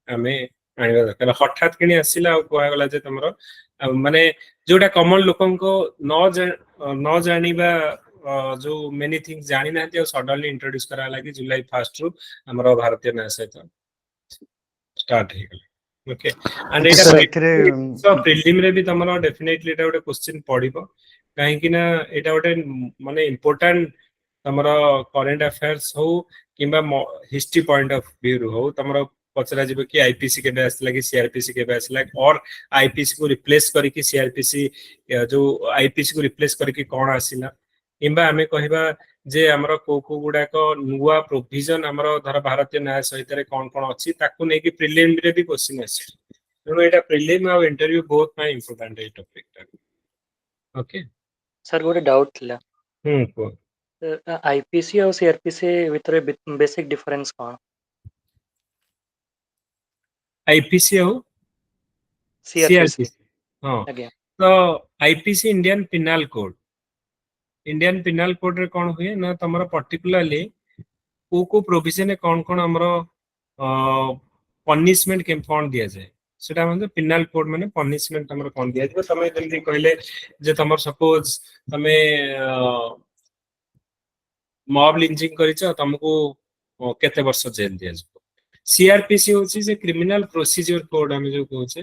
हमें आनिबा दरकार हठात किनी आसिला आउ कोहा गला जे तमरो माने जोडा कॉमन लोगों को न जानिबा जो मेनी थिंग्स जानी ना सडनली इंट्रोड्यूस करा लगी जुलाई 1 रु हमर भारतीय न्याय सहित स्टार्ट हे गला ओके एंड एटा प्रिलिम रे भी तमरो डेफिनेटली एटा गोटे क्वेश्चन पडिबो काहे कि ना एटा गोटे माने इंपोर्टेंट तमरो करंट अफेयर्स हो किंबा हिस्ट्री पॉइंट ऑफ व्यू हो तमरो पचरा जिवो कि आईपीसी केबे आसला कि सीआरपीसी केबे आसला और आईपीसी को रिप्लेस करके सीआरपीसी जो आईपीसी को रिप्लेस करके कोन आसिला किंबा हमें कहबा जे हमरो को गुडा को नुवा प्रोविजन हमरो धर भारतीय न्याय सहित रे कोन कोन अछि ताकू नै कि प्रिलिम रे भी क्वेश्चन आछि तो एटा प्रिलिम और इंटरव्यू बोथ में इंपोर्टेंट है टॉपिक टा ओके
सर गोटे डाउट थिला
को
आईपीसी और सीआरपीसी भितर बेसिक डिफरेंस कोन
आईपीसी और सीआरपीसी हां
आज्ञा
तो आईपीसी इंडियन पिनल कोड रे कोन हुए ना तमरो पर्टिकुलरली को प्रोविजन कोन कोन हमरो पनिशमेंट के कोन दिया जाए सेटा मतलब पिनल कोड माने पनिशमेंट हमरो कोन दिया जाए समय जल्दी कहले जे तमर सपोज तमे मॉब लिंचिंग करिछ तुमको केते वर्ष जेल दिया जाए सीआरपीसी होची जे क्रिमिनल प्रोसीजर कोड हम जो कहूचे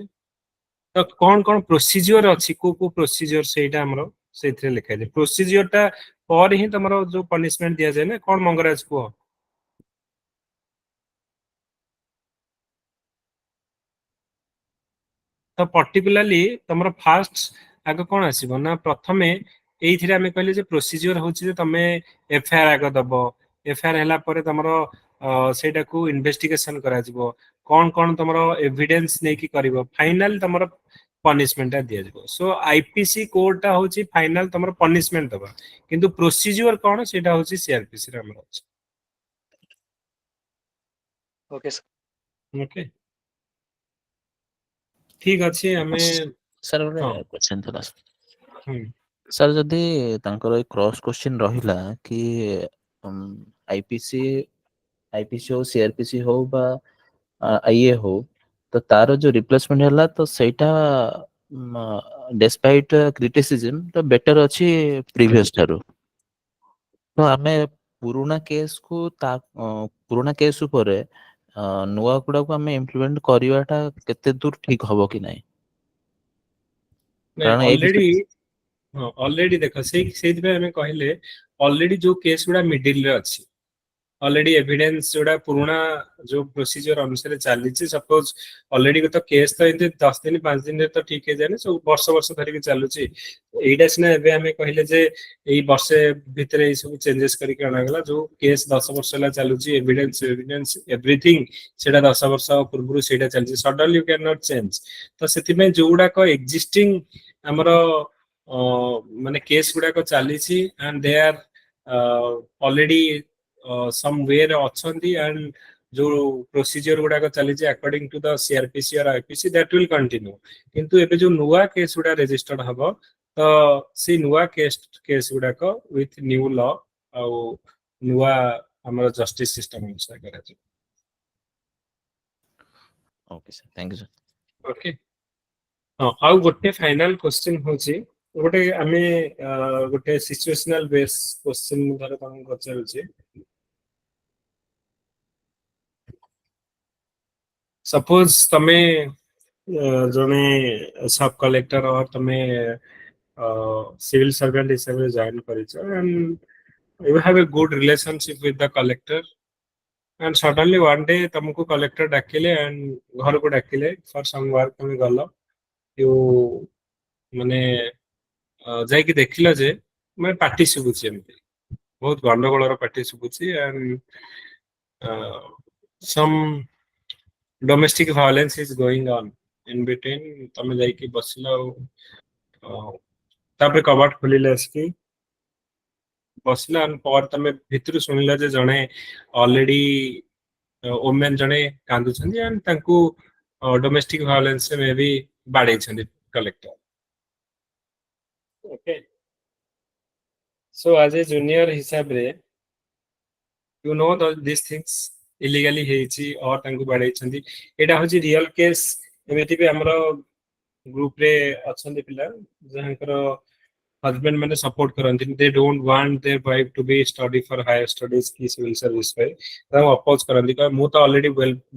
तो कौन प्रोसीजर अच्छी को प्रोसीजर सेटा हमरो सेथरे लिखा जाए प्रोसीजर टा पर ही तमरो जो पनिशमेंट दिया जाए ना कौन मंगराज को तो पर्टिकुलरली तमरो फास्ट आगे कौन आसीबो ना प्रथमे एइथिरे हमें कहले जे प्रोसीजर होची जे तमे एफआईआर आगे दबो एफआईआर हला परे तमरो सेटा को इन्वेस्टिगेशन करा जिवो कौन तमरो एविडेंस नै कि करिवो फाइनल तमरो पनिशमेंट दिया जाबो सो आईपीसी कोड टा होची फाइनल तमरो पनिशमेंट दबा किंतु प्रोसीजर कोन सेटा होची सीआरपीसी रे हमरो
ओके सर
ओके ठीक अछि हमें
सर गोटे क्वेश्चन थला सर जदि तांकर क्रॉस क्वेश्चन रहिला कि आईपीसी हो सीआरपीसी हो बा आईए हो तो तार जो रिप्लेसमेंट हला तो सेटा डिस्पाइट क्रिटिसिज्म तो बेटर अछि प्रीवियस थारो तो हमें पुराना केस को पुराना केस ऊपर नुआ गुडा को हमें इम्प्लीमेंट करिवाटा केते दूर ठीक हबो कि नाही
ऑलरेडी देखो से हमें कहले ऑलरेडी जो केस गुडा मिडिल रे अछि ऑलरेडी एविडेंस जोड़ा पुराना जो प्रोसीजर अनुसार चली सपोज ऑलरेडी तो केस तो 10 दिन 5 दिन तो ठीक है जाने सब वर्ष धरिक चलुची एटा सिना एबे हमें कहले जे एई वर्षे भितरे ए सब चेंजेस करके अनागला जो केस 10 वर्ष ला चलुची एविडेंस एवरीथिंग सेटा 10 वर्ष पूर्व सेटा चलची suddenly you can not change तो सेति में जोड़ा को एग्जिस्टिंग हमरो माने केस गुडा को चलीची and they are already somewhere achandi and जो प्रोसीजर गुडा को चली जे अकॉर्डिंग टू द सीआरपीसी और आईपीसी दैट विल कंटिन्यू किंतु एबे जो नुवा केस गुडा रजिस्टर्ड हबो तो सी नुवा केस गुडा को विथ न्यू लॉ आ नुवा हमर जस्टिस सिस्टम अनुसार करा जे
okay sir thank you sir
okay आउ गोटे फाइनल क्वेश्चन होची गोटे आमे गोटे सिचुएशनल बेस क्वेश्चन धर तम पचारुची सपोज तमे जने सब कलेक्टर और तमे सिविल सर्वेंट हिसाब से जॉइन करिछ and you have a good relationship with the collector and suddenly one day तुमको collector डाकिले and घर को डाकिले for some work तुम गलो you माने जाई कि देखिला जे मैं पार्टी सुबुची एमती बहुत गंडगोलर party सुबुची and some domestic violence is going on in between तमे जाई कि बसलो तापरे कबाट खोलिले असकी बसला पर तमे भितरु सुनिला जे जणे ऑलरेडी ओमेन जणे कांदु छन्दी एंड तांकू डोमेस्टिक वायलेंस से मे बी बाडे छन्दी collector okay so as a junior हिसाब रे you know this things illegally हेची और तांकू बाडे छन्दी एटा होची रियल केस एमिति भी हमरो ग्रुप रे अछन्दी पिला जहांकर husband मैंने support करंती they don't want their wife to be study for higher studies की civil service पे तो अपोज करंती का मु तो ऑलरेडी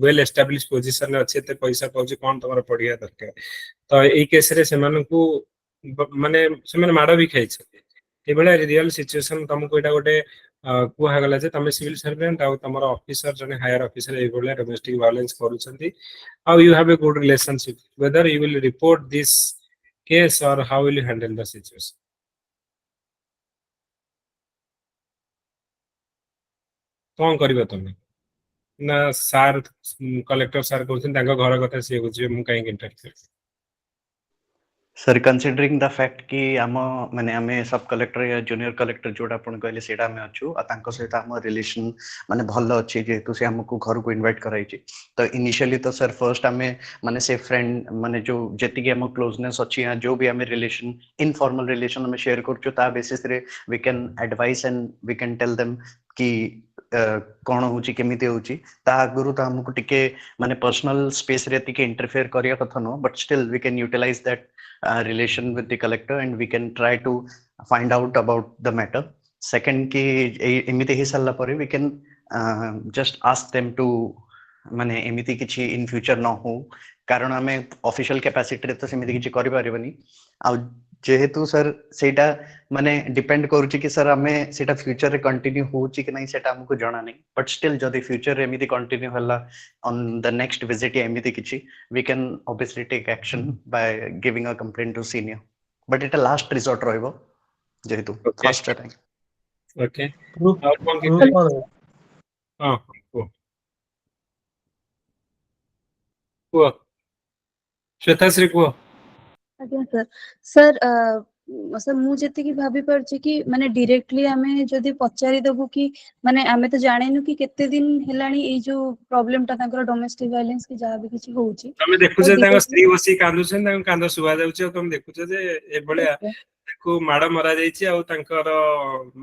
वेल एस्टैब्लिश पोजीशन रे अच्छे ते पैसा पाउची कोन तमरा पढिया दरकार तो एई केस रे सेमान को माने सेमान माडा भी खाइ छथि ए बेला रियल सिचुएशन तुमको एटा गोटे को हागला जे तमे सिविल सर्वेंट आ तमरा ऑफिसर जने हायर ऑफिसर ए बेला डोमेस्टिक वायलेंस करू छथि how you have a good relationship whether you will report this case or how will you handle the situation कौन करिबा तमे ना सार कलेक्टर सार कहउछन तांका घर कथा से बुझियो मु काई interfere
sir considering the fact कि आम माने आमे सब कलेक्टर या जूनियर कलेक्टर जोड़ा आपण कहले सेटा में अछु आ तांको सहित हम रिलेशन माने भलो अछि जेतु से हमको घर को इनवाइट कराइछि तो इनिशियली तो सर फर्स्ट आमे माने से फ्रेंड माने जो जेति के हम क्लोजनेस अछि या जो भी हमें रिलेशन इनफॉर्मल रिलेशन हम शेयर करछु ता बेसिस रे we can advice and we can tell them कि कौन होची केमिति होची ता आगुरु ता हमको टिके माने पर्सनल स्पेस रे टिके इंटरफेयर करिया कथा no but still we can utilise that relation with the collector and we can try to find out about the matter second ki emiti hi salla pare we can just ask them to mane emiti kichi in future no ho karon ame official capacity re to semiti kichi kari paribani au जेहेतु sir सेटा माने depend करूची कि sir हमें सेटा future रे continue होची कि नहीं सेटा हमको जाना नहीं बट स्टिल जदी फ्यूचर रे एमिति कंटिन्यू हला ऑन द नेक्स्ट विजिट या एमिति किछि we can obviously take action by giving a complaint to senior but it last resort रहइबो जेहेतु फर्स्ट टाइम
ओके हां को श्वेता श्री को
ଆଜ୍ଞା ସାର୍ ସାର୍ ସାର୍ ମୁଁ ଯେତିକି ଭାବି ପାରୁଛି କି ମାନେ ଡିରେକ୍ଟଲି ଆମେ ଯଦି ପଚାରି ଦବୁ କି ମାନେ ଆମେ ତ ଜାଣିନୁ କି କେତେ ଦିନ ହେଲାଣି ଏଇ ଯୋଉ ପ୍ରୋବ୍ଲେମ ଟା ତାଙ୍କର ଡୋମେଷ୍ଟିକ ଭାୟୋଲେନ୍ସ କି ଯାହା ବି କିଛି ହଉଛି
ତମେ ଦେଖୁଛ ତାଙ୍କ ସ୍ତ୍ରୀ ବସି କାନ୍ଦୁଛନ୍ତି ତାଙ୍କ କାନ୍ଦ ଶୁଭା ଯାଉଛି ଆଉ ତମେ ଦେଖୁଛ ଯେ ଏଭଳିଆ ତାକୁ ମାଡ଼ ମରା ଯାଇଛି ଆଉ ତାଙ୍କର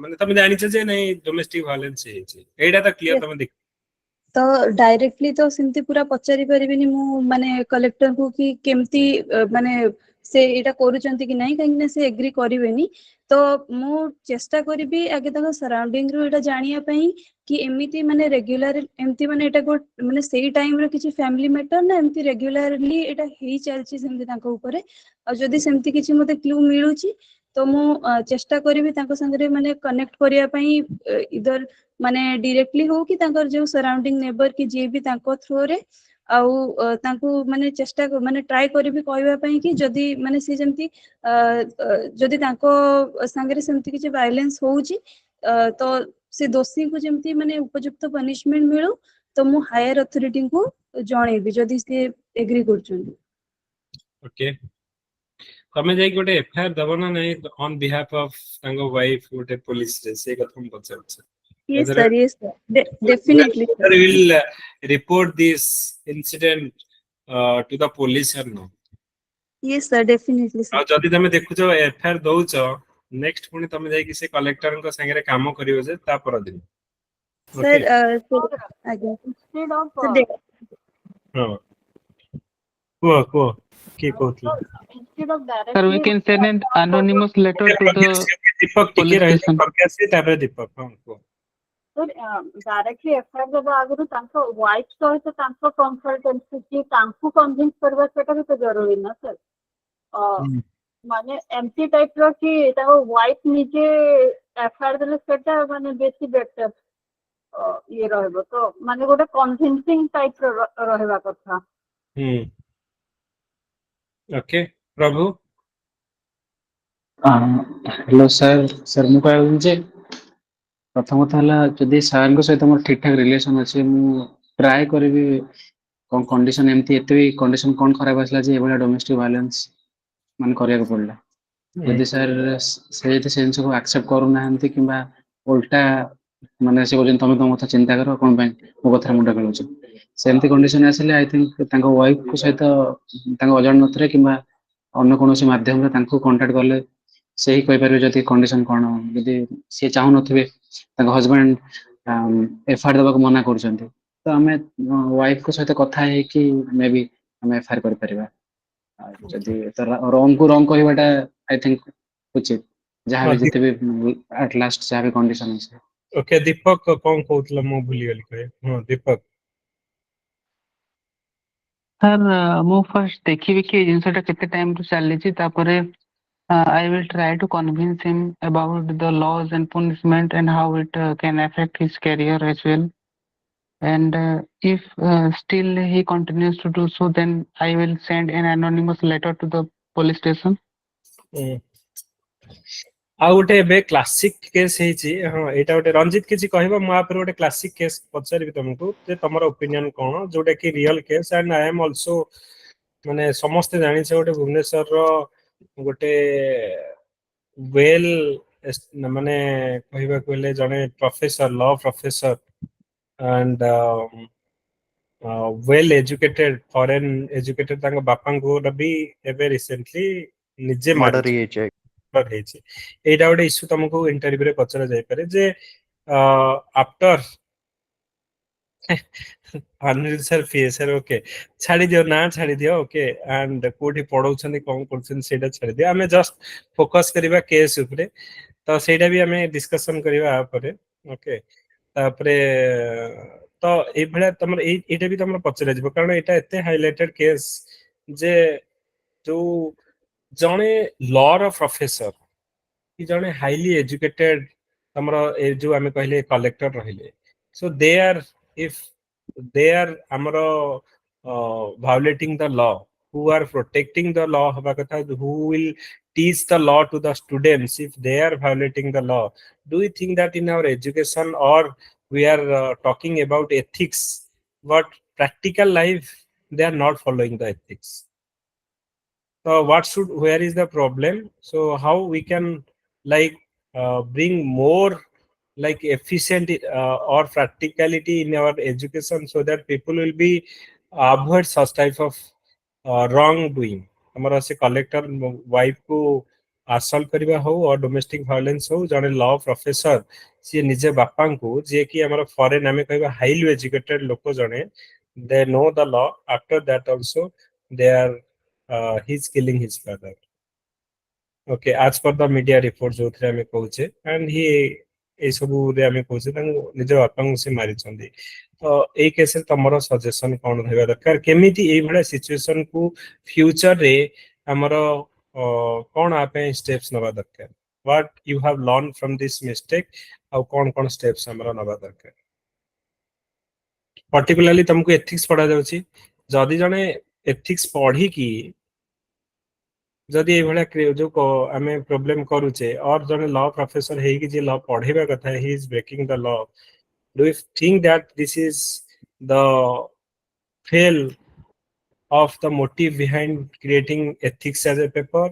ମାନେ ତମେ ଜାଣିଛ ଯେ ନାଇଁ ଡୋମେଷ୍ଟିକ ଭାୟୋଲେନ୍ସ ହେଇଛି ଏଇଟା ତ କ୍ଲିୟର ତମେ ଦେଖ
ତ ଡାଇରେକ୍ଟଲି ତ ସେମିତି ପୁରା ପଚାରି ପାରିବିନି ମୁଁ ମାନେ କଲେକ୍ଟରକୁ କି କେମିତି ମାନେ ସେ ଏଇଟା କରୁଛନ୍ତି କି ନାହିଁ କାହିଁକି ନା ସେ ଏଗ୍ରି କରିବେନି ତ ମୁଁ ଚେଷ୍ଟା କରିବି ଆଗେ ତାଙ୍କ ସରାଉଣ୍ଡିଂ ରୁ ଏଇଟା ଜାଣିବା ପାଇଁ କି ଏମିତି ମାନେ ରେଗୁଲାର ଏମିତି ମାନେ ଏଇଟା ମାନେ ସେଇ ଟାଇମରେ କିଛି ଫ୍ୟାମିଲି ମ୍ୟାଟର ନା ଏମିତି ରେଗୁଲାରଲି ଏଇଟା ହେଇ ଚାଲିଛି ସେମିତି ତାଙ୍କ ଉପରେ ଆଉ ଯଦି ସେମିତି କିଛି ମତେ କ୍ଲୁ ମିଳୁଛି ତ ମୁଁ ଚେଷ୍ଟା କରିବି ତାଙ୍କ ସାଙ୍ଗରେ ମାନେ କନେକ୍ଟ କରିବା ପାଇଁ ଇଦର ମାନେ ଡିରେକ୍ଟଲି ହଉ କି ତାଙ୍କର ଯୋଉ ସରାଉଣ୍ଡିଂ ନେबर କି ଯିଏ ବି ତାଙ୍କ ଥ୍ରୋରେ ଆଉ ତାଙ୍କୁ ମାନେ ଚେଷ୍ଟା ମାନେ ଟ୍ରାଏ କରିବି କହିବା ପାଇଁ କି ଯଦି ମାନେ ସେ ଯେମିତି ଯଦି ତାଙ୍କ ସାଙ୍ଗରେ ସେମିତି କିଛି ଭାଇଲେନ୍ସ ହଉଛି ତ ସେ ଦୋଷୀଙ୍କୁ ଯେମିତି ମାନେ ଉପଯୁକ୍ତ ପନିଶମେଣ୍ଟ ମିଳୁ ତ ମୁଁ ହାୟର ଅଥରିଟିଙ୍କୁ ଜଣେଇବି ଯଦି ସେ ଏଗ୍ରି କରୁଛନ୍ତି
ओके तमे जाई गोटे एफआईआर दबो ना नहीं ऑन बिहाफ ऑफ तांगो वाइफ गोटे पुलिस रे से कथम पचाछ
yes sir definitely sir
will report this incident to the police or no
yes sir definitely sir
आ जदी तमे देखुछो एफआईआर दउछ नेक्स्ट पुनी तमे जाई कि से कलेक्टर को संगे रे काम करियो जे ता पर दिन
sir आगे
हां को की कहतले
instead of
Sir, we
directly
can send an anonymous letter to the
दीपक टिके
police
रह
station.
प्रकाश तापर दीपक हां को
डायरेक्टली एफआईआर देवा आगु तांको वाइफ सहित तांको कंसल्टेंसी की तांको कन्विंस करबा सेटा भी तो जरूरी ना सर माने एमटी टाइप रो कि ताको वाइफ निजे एफआईआर देले सेटा माने बेसी बेटर ये रहबो तो माने गोटे कन्विंसिंग टाइप रो रहबा कथा
ओके प्रभु
हेलो सर सर मु कहूँ जे प्रथमतः है जदि सार सहित मोर ठीक ठाक रिलेसन अच्छे मु ट्राए करी कौन कंडीशन एमती एते भी कंडीशन कौन खराब आसला जे एभला डोमेस्टिक वायलेंस मान करिया पड़ला जदि सर से जिन सब एक्सेप्ट करू नाहंती किंबा उल्टा माने से कहउछन तमे तुम कथा चिंता करो कोन पय मो कथा मुंडा खेलुछ सेमती कंडीशन आसले आई थिंक तांको वाइफ को सहित तांको अजान नथरे किंबा अन्य कोनोसी माध्यम रे तांको कांटेक्ट करले से ही कहि परिबे जदि कंडीशन कोन जदि से चाहू नथिबे तांको हस्बैंड एफआईआर देबा को मना करछन्ती तो हमें वाइफ को सहित कथा है कि मे बी हमें एफआईआर कर परिबा जदि रॉन्ग को रॉन्ग कहबाटा आई थिंक उचित जहां भी जते भी एट लास्ट जहां भी कंडीशन है
ओके दीपक कोन कहतला मो भूली गेल कहे हां दीपक
सर मु फर्स्ट देखिबे कि जिनसटा केते टाइम तो चली छी तापरे I will try to convince him about the laws and punishment and how it can affect his career as well. And if still he continues to do so, then I will send an anonymous letter to the police station.
आ गोटे बे classic case हेची हां एटा गोटे रंजित किछि कहबा मु आ पर गोटे classic case पचारबी तुमको जे तमरो ओपिनियन कोन जोटा कि real case and I am also माने समस्त जानि छै गोटे भुवनेश्वर रो गोटे वेल माने कहबा कोले जने professor law professor and well educated foreign educated तांग बापा को भी एबे रिसेंटली निजे
मर्डर
मारि
ये छै
ହେଇଛି ଏଇଟା ଗୋଟେ ଇସ୍ୟୁ ତମକୁ ଇଣ୍ଟରଭ୍ୟୁରେ ପଚରା ଯାଇପାରେ ଯେ ଆଫ୍ଟର ଅନିଲ ସାର୍ ପିଏସ୍ଆର୍ ଓକେ ଛାଡି ଦିଅ ନା ଛାଡି ଦିଅ ଓକେ ଆଣ୍ଡ କୋଉଠି ପଢଉଛନ୍ତି କଣ କରୁଛନ୍ତି ସେଇଟା ଛାଡି ଦିଅ ଆମେ ଜଷ୍ଟ ଫୋକସ କରିବା କେସ୍ ଉପରେ ତ ସେଇଟା ବି ଆମେ ଡିସ୍କସନ କରିବା ଆ ପରେ ଓକେ ତାପରେ ତ ଏଇଭଳିଆ ତମର ଏଇଟା ବି ତମର ପଚରା ଯିବ କାରଣ ଏଇଟା ଏତେ ହାଇଲାଇଟେଡ କେସ୍ ଯେ ଯୋଉ जड़े लॉ प्रोफेसर कि जड़े हाईली एजुकेटेड तमरो जो आमे कहले कलेक्टर रहिले so they are if they are हमरो violating the law who are protecting the law हबा कथा who will teach the law to the students if they are violating the law do you think that in our education or we are talking about ethics but practical life they are not following the ethics so where is the problem so how we can like bring more like efficient or practicality in our education so that people will be avoid such type of wrongdoing हमारा से collector wife को assault करबा हो और domestic violence हो जने law professor C निजे बापा को जे कि हमारा फॉरेन आमे कहबा हाईली एजुकेटेड लोक जने they know the law after that also they are he's killing his father okay as per the media report जो थे हमें कहूचे and he ए सब रे हमें कहूचे निज बापा को से मारी छंदी तो ए केस रे तमरो सजेशन कोन रहबा दरकार केमिति ए भले सिचुएशन को फ्यूचर रे हमरो कोन आपे स्टेप्स नबा दरकार what you have learned from this mistake और कोन स्टेप्स हमरो नबा दरकार पर्टिकुलरली तुमको एथिक्स पढ़ा जाउची जदि जने एथिक्स पढ़ी की जदि ए भले जो आमे प्रॉब्लम करूचे और जने लॉ प्रोफेसर हे कि जे लॉ पढ़ेबा कथा he is breaking the law do you think that this is the fail of the motive behind creating ethics as a paper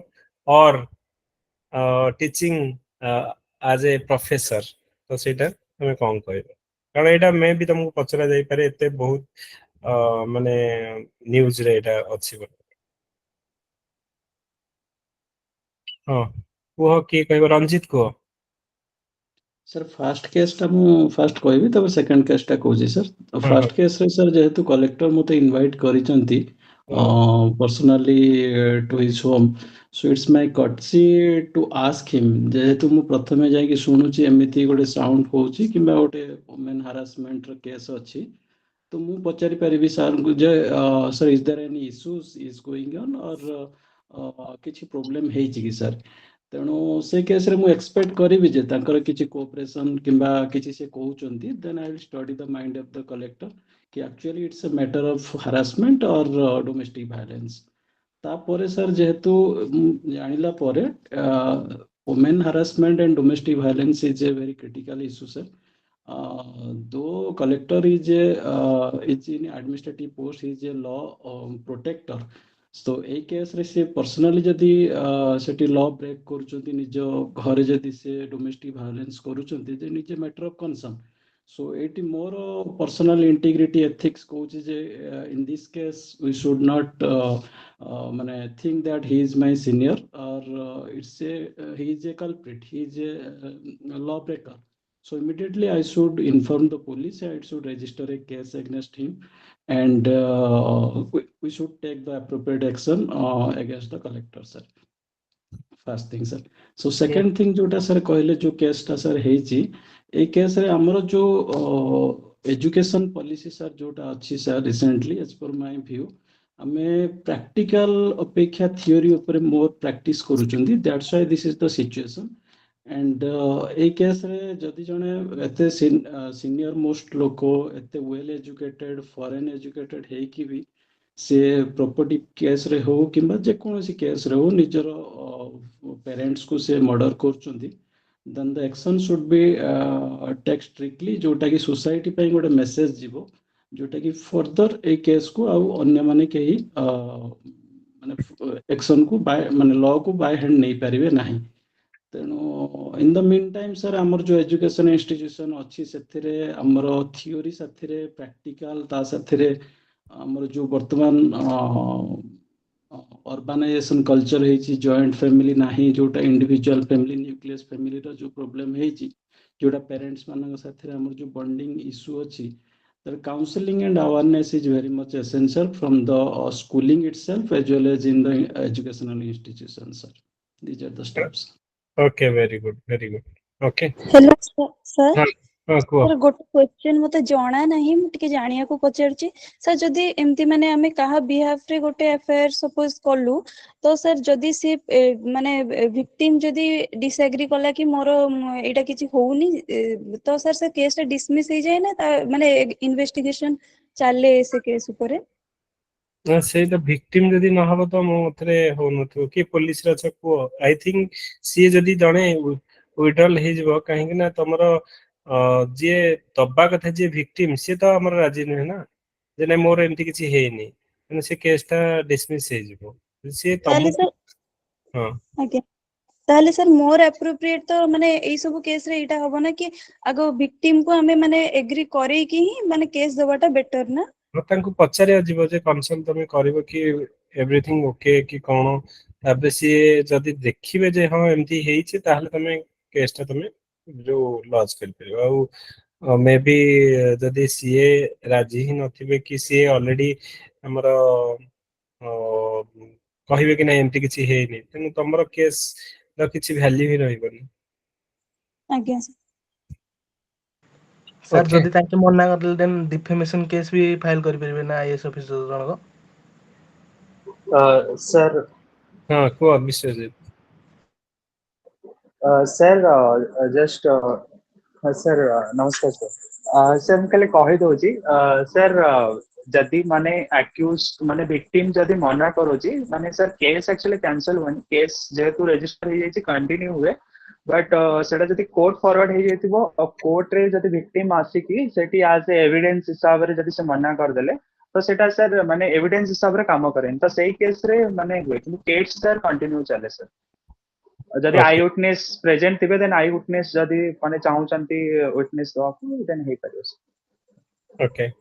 or teaching as a professor तो सेटा हमें कौन कहबा कारण एटा मैं भी तुमको पचरा जाई पारे एते बहुत माने न्यूज रे एटा अछि हां वो की कहबा रंजित को
सर फास्ट केस टा मु फास्ट कहबी तब सेकंड केस टा कहूजी सर फास्ट केस रे सर जेहेतु कलेक्टर मते invite करिसंती personally to his home. So it's my courtesy to ask him, ଯେହେତୁ ମୁଁ ପ୍ରଥମେ ଯାଇକି ଶୁଣୁଛି ଏମିତି ଗୋଟେ ସାଉଣ୍ଡ ହଉଛି କିମ୍ବା ଗୋଟେ ଓମେନ୍ ହାରାସମେଣ୍ଟର କେସ୍ ଅଛି, ତ ମୁଁ ପଚାରି ପାରିବି ସାର୍ଙ୍କୁ ଯେ sir is there any issues is going on or କିଛି ପ୍ରୋବ୍ଲେମ୍ ହେଇଛି କି ସାର୍? ତେଣୁ ସେ କେସ୍ରେ ମୁଁ ଏକ୍ସପେକ୍ଟ କରିବି ଯେ ତାଙ୍କର କିଛି କୋଅପରେସନ୍ କିମ୍ବା କିଛି ସେ କହୁଛନ୍ତି, then I will study the mind of the collector କି actually it's a matter of harassment or domestic violence. ତାପରେ ସାର୍ ଯେହେତୁ ଜାଣିଲା ପରେ women harassment and domestic violence is a very critical issue sir. Though collector is in administrative post, he is a law protector. So এই কেসরে সে personally जदि सेठी law break करूचंती निज घरे जदि से डोमेस्टिक वायलेंस करूचंती जे निज मैटर ऑफ कंसर्न। सो एटी मोर पर्सनल इंटीग्रिटी एथिक्स कहूची जे in this case we should not माने think that he is my senior और it's a he is a culprit, he is a law breaker. So immediately I should inform the police, I should register a case against him, and we should take the appropriate action against the collector, sir. First thing, sir. So second thing जोटा sir कहले जो case टा sir ହେଇची, ए case रे हमरो जो education policy sir जोटा अच्छी sir recently as per my view, ଆମେ practical अपेक्षा theory ଉପରେ more practice करूचंदी, that's why this is the situation. And এই কেসরে যদি জনে এতে সিনিয়র মোস্ট লোক এতে ওয়েল এজুকেটেড ফরেন এজুকেটেড ହେଇକି ବି ସେ ପ୍ରପର୍ଟି କେସ୍ରେ ହଉ କିମ୍ବା ଯେକୌଣସି କେସ୍ରେ ହଉ ନିଜର ପ୍ୟାରେଣ୍ଟସ୍କୁ ସେ ମର୍ଡର କରୁଛନ୍ତି, then the action should be take strictly, ଯୋଉଟାକି ସୋସାଇଟି ପାଇଁ ଗୋଟେ ମେସେଜ ଯିବ, ଯୋଉଟାକି ଫର୍ଦର ଏଇ କେସ୍କୁ ଆଉ ଅନ୍ୟମାନେ କେହି ମାନେ ଆକ୍ସନ୍କୁ ମାନେ ଲ'କୁ ବାଇ ହ୍ୟାଣ୍ଡ ନେଇପାରିବେ ନାହିଁ। ତେଣୁ in the meantime sir ଆମର ଯେଉଁ ଏଜୁକେସନ୍ ଇନଷ୍ଟିଟ୍ୟୁସନ୍ ଅଛି ସେଥିରେ ଆମର ଥିଓରି ସାଥିରେ ପ୍ରାକ୍ଟିକାଲ, ତା ସାଥିରେ ଆମର ଯେଉଁ ବର୍ତ୍ତମାନ ଅର୍ବାନାଇଜେସନ୍ କଲଚର ହେଇଛି, ଜଏଣ୍ଟ ଫ୍ୟାମିଲି ନାହିଁ, ଯେଉଁଟା ଇଣ୍ଡିଭିଜୁଆଲ ଫ୍ୟାମିଲି ନ୍ୟୁକ୍ଲିୟସ୍ ଫ୍ୟାମିଲିର ଯେଉଁ ପ୍ରୋବ୍ଲେମ୍ ହେଇଛି, ଯେଉଁଟା ପ୍ୟାରେଣ୍ଟସ୍ ମାନଙ୍କ ସାଥିରେ ଆମର ଯେଉଁ ବଣ୍ଡିଂ ଇସ୍ୟୁ ଅଛି, the counseling and awareness is very much essential from the schooling itself as well as in the educational institutions, sir. These are the steps.
Okay, very good, very good. Okay.
Hello sir
କୁହ।
Sir गोटे question मते जणा नाही, मु टिके जानिया को पचारची sir. जदी एमती माने हमें कहा बिहाफ रे गोटे एफआईआर सपोज करलु, तो सर जदी से माने विक्टिम जदी डिसएग्री कला कि मोर एटा किछि होउनी, तो सर से केस टा डिसमिस हो जाए ना, माने इन्वेस्टिगेशन चाले से केस ऊपर?
ସେଇଟା ଭିକ୍ଟିମ ଯଦି ନ ହବ ତ ମୋ ମତରେ ହଉନଥିବ କି ପୋଲିସ ର ଅଛ କୁହ। ଆଇ ଥିଙ୍କ ସିଏ ଯଦି ଜଣେ ୱିଡ୍ରଲ୍ ହେଇଯିବ, କାହିଁକି ନା ତମର ଯିଏ ଦବା କଥା ଯିଏ ଭିକ୍ଟିମ ସିଏ ତ ଆମର ରାଜି ନୁହେଁ ନା, ଯେ ନାଇଁ ମୋର ଏମିତି କିଛି ହେଇନି, ତେଣୁ ସେ କେସ୍ ଟା ଡିସମିସ୍ ହେଇଯିବ। ସିଏ ତମକୁ ହଁ
ଆଜ୍ଞା, ताहले सर मोर एप्रोप्रिएट तो माने एई सब केस रे एटा होबो ना कि आगो विक्टिम को हमें माने एग्री करे कि ही माने केस दबाटा बेटर ना?
ତାଙ୍କୁ ପଚାରିବା ଯିବ ଯେ କନସର୍ନ ତମେ କରିବ କି ଏଭ୍ରିଥିଙ୍ଗ ଓକେ କି କଣ, ତାପରେ ସିଏ ଯଦି ଦେଖିବେ ଯେ ହଁ ଏମିତି ହେଇଛି, ତାହେଲେ ତମେ କେସ୍ ଟା ତମେ ଯୋଉ ଲଜ୍ କରିପାରିବ। ଆଉ ମେ ବି ଯଦି ସିଏ ରାଜି ହିଁ ନଥିବେ କି ସିଏ ଅଲରେଡି ଆମର କହିବେ କି ନାଇଁ ଏମିତି କିଛି ହେଇନି, ତେଣୁ ତମର କେସ୍ ର କିଛି ଭ୍ୟାଲ୍ୟୁ ହିଁ ରହିବନି।
ଆଜ୍ଞା
सर जदि ताके मना करले देन डिफेमेशन केस भी फाइल करि परिबे ना आईएएस ऑफिसर जनक?
सर
हां को विश्वजीत
सर जस्ट सर नमस्कार सर। सर ମୁଁ ଖାଲି କହି ଦଉଛି सर जदि माने अक्यूज माने विक्टिम जदि मना करूची माने सर केस एक्चुअली कैंसिल हुए, केस जेहेतु रजिस्टर हो जाई कंटिन्यू हुए, बट सेटा जदि कोर्ट फॉरवर्ड हो जाइतिबो और कोर्ट रे जदि विक्टिम आसी की सेठी आज एविडेंस हिसाब रे जदि से मना कर देले तो सेटा सर माने एविडेंस हिसाब रे काम करेन, तो सही केस रे माने हुए कि केस सर कंटिन्यू चले सर। जदि आई विटनेस प्रेजेंट थिबे देन आई विटनेस जदि माने चाहउचंती विटनेस दो देन हे परियो।
ओके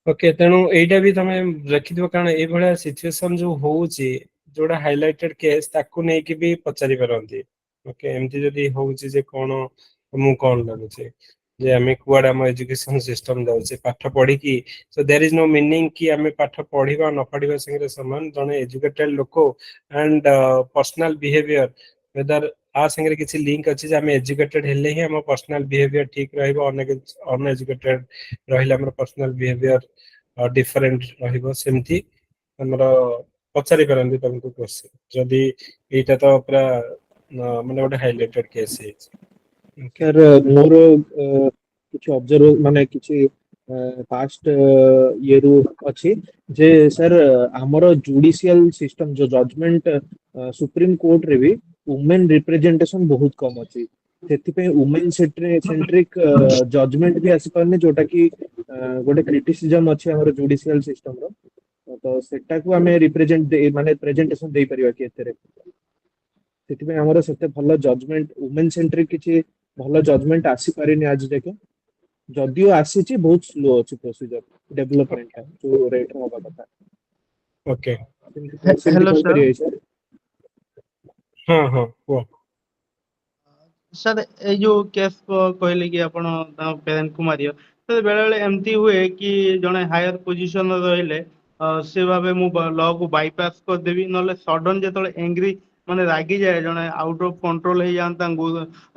ओके, तेणु एटा भी तमे रखिदियो, कारण ए भलिया सिचुएशन जो होउची जोडा हाइलाइटेड केस ताकू नै कि भी पचारि परंती। ओके, एमती जदि होउची जे कोन मु कोन लागुची, जे आमे कुआड हम एजुकेशन सिस्टम जाउचे पाठ पढ़ी की so there is no meaning कि आमे पाठ पढ़ीबा न पढ़ीबा संगे समान जने एजुकेटेड लोको एंड पर्सनल बिहेवियर वेदर आ संगे किछि लिंक अछि जे आमे एजुकेटेड हेले ही हम पर्सनल बिहेवियर ठीक रहइबो अनएजुकेटेड रहिले हमर पर्सनल बिहेवियर डिफरेंट रहइबो सेमती हमर पचारि परंदी तुमको क्वेश्चन जदी एटा तो पूरा माने गोटे हाइलाइटेड केस है
सर मोर किछि ऑब्जर्व माने किछि पास्ट ये रु अछि जे सर हमर जुडिशियल सिस्टम जो जजमेंट सुप्रीम कोर्ट रे भी वुमेन रिप्रेजेंटेशन बहुत कम अछि सेति पे वुमेन सेंट्रिक जजमेंट भी आसी परने जोटा कि गोटे क्रिटिसिज्म अछि हमर जुडिशियल सिस्टम रो तो सेटा को हमें रिप्रेजेंट माने प्रेजेंटेशन दे परिबा कि एतरे सेति पे हमर सेते भलो जजमेंट वुमेन सेंट्रिक किछि भलो जजमेंट आसी पारिनी आज देखे जदियो आसीची बहुत स्लो अछि प्रोसीजर डेवलपमेंट है जो रेट होबा कथा
ओके
हेलो सर
हां हां वो
सर ए जो केस कहले कि आपण पेरेंट को मारियो तो बेले बेले एमती हुए कि जने हायर पोजीशन रहिले से भाबे मु लॉ को बाईपास कर देबी नले सडन जेतले एंग्री माने रागी जाए जने आउट ऑफ कंट्रोल हे जानता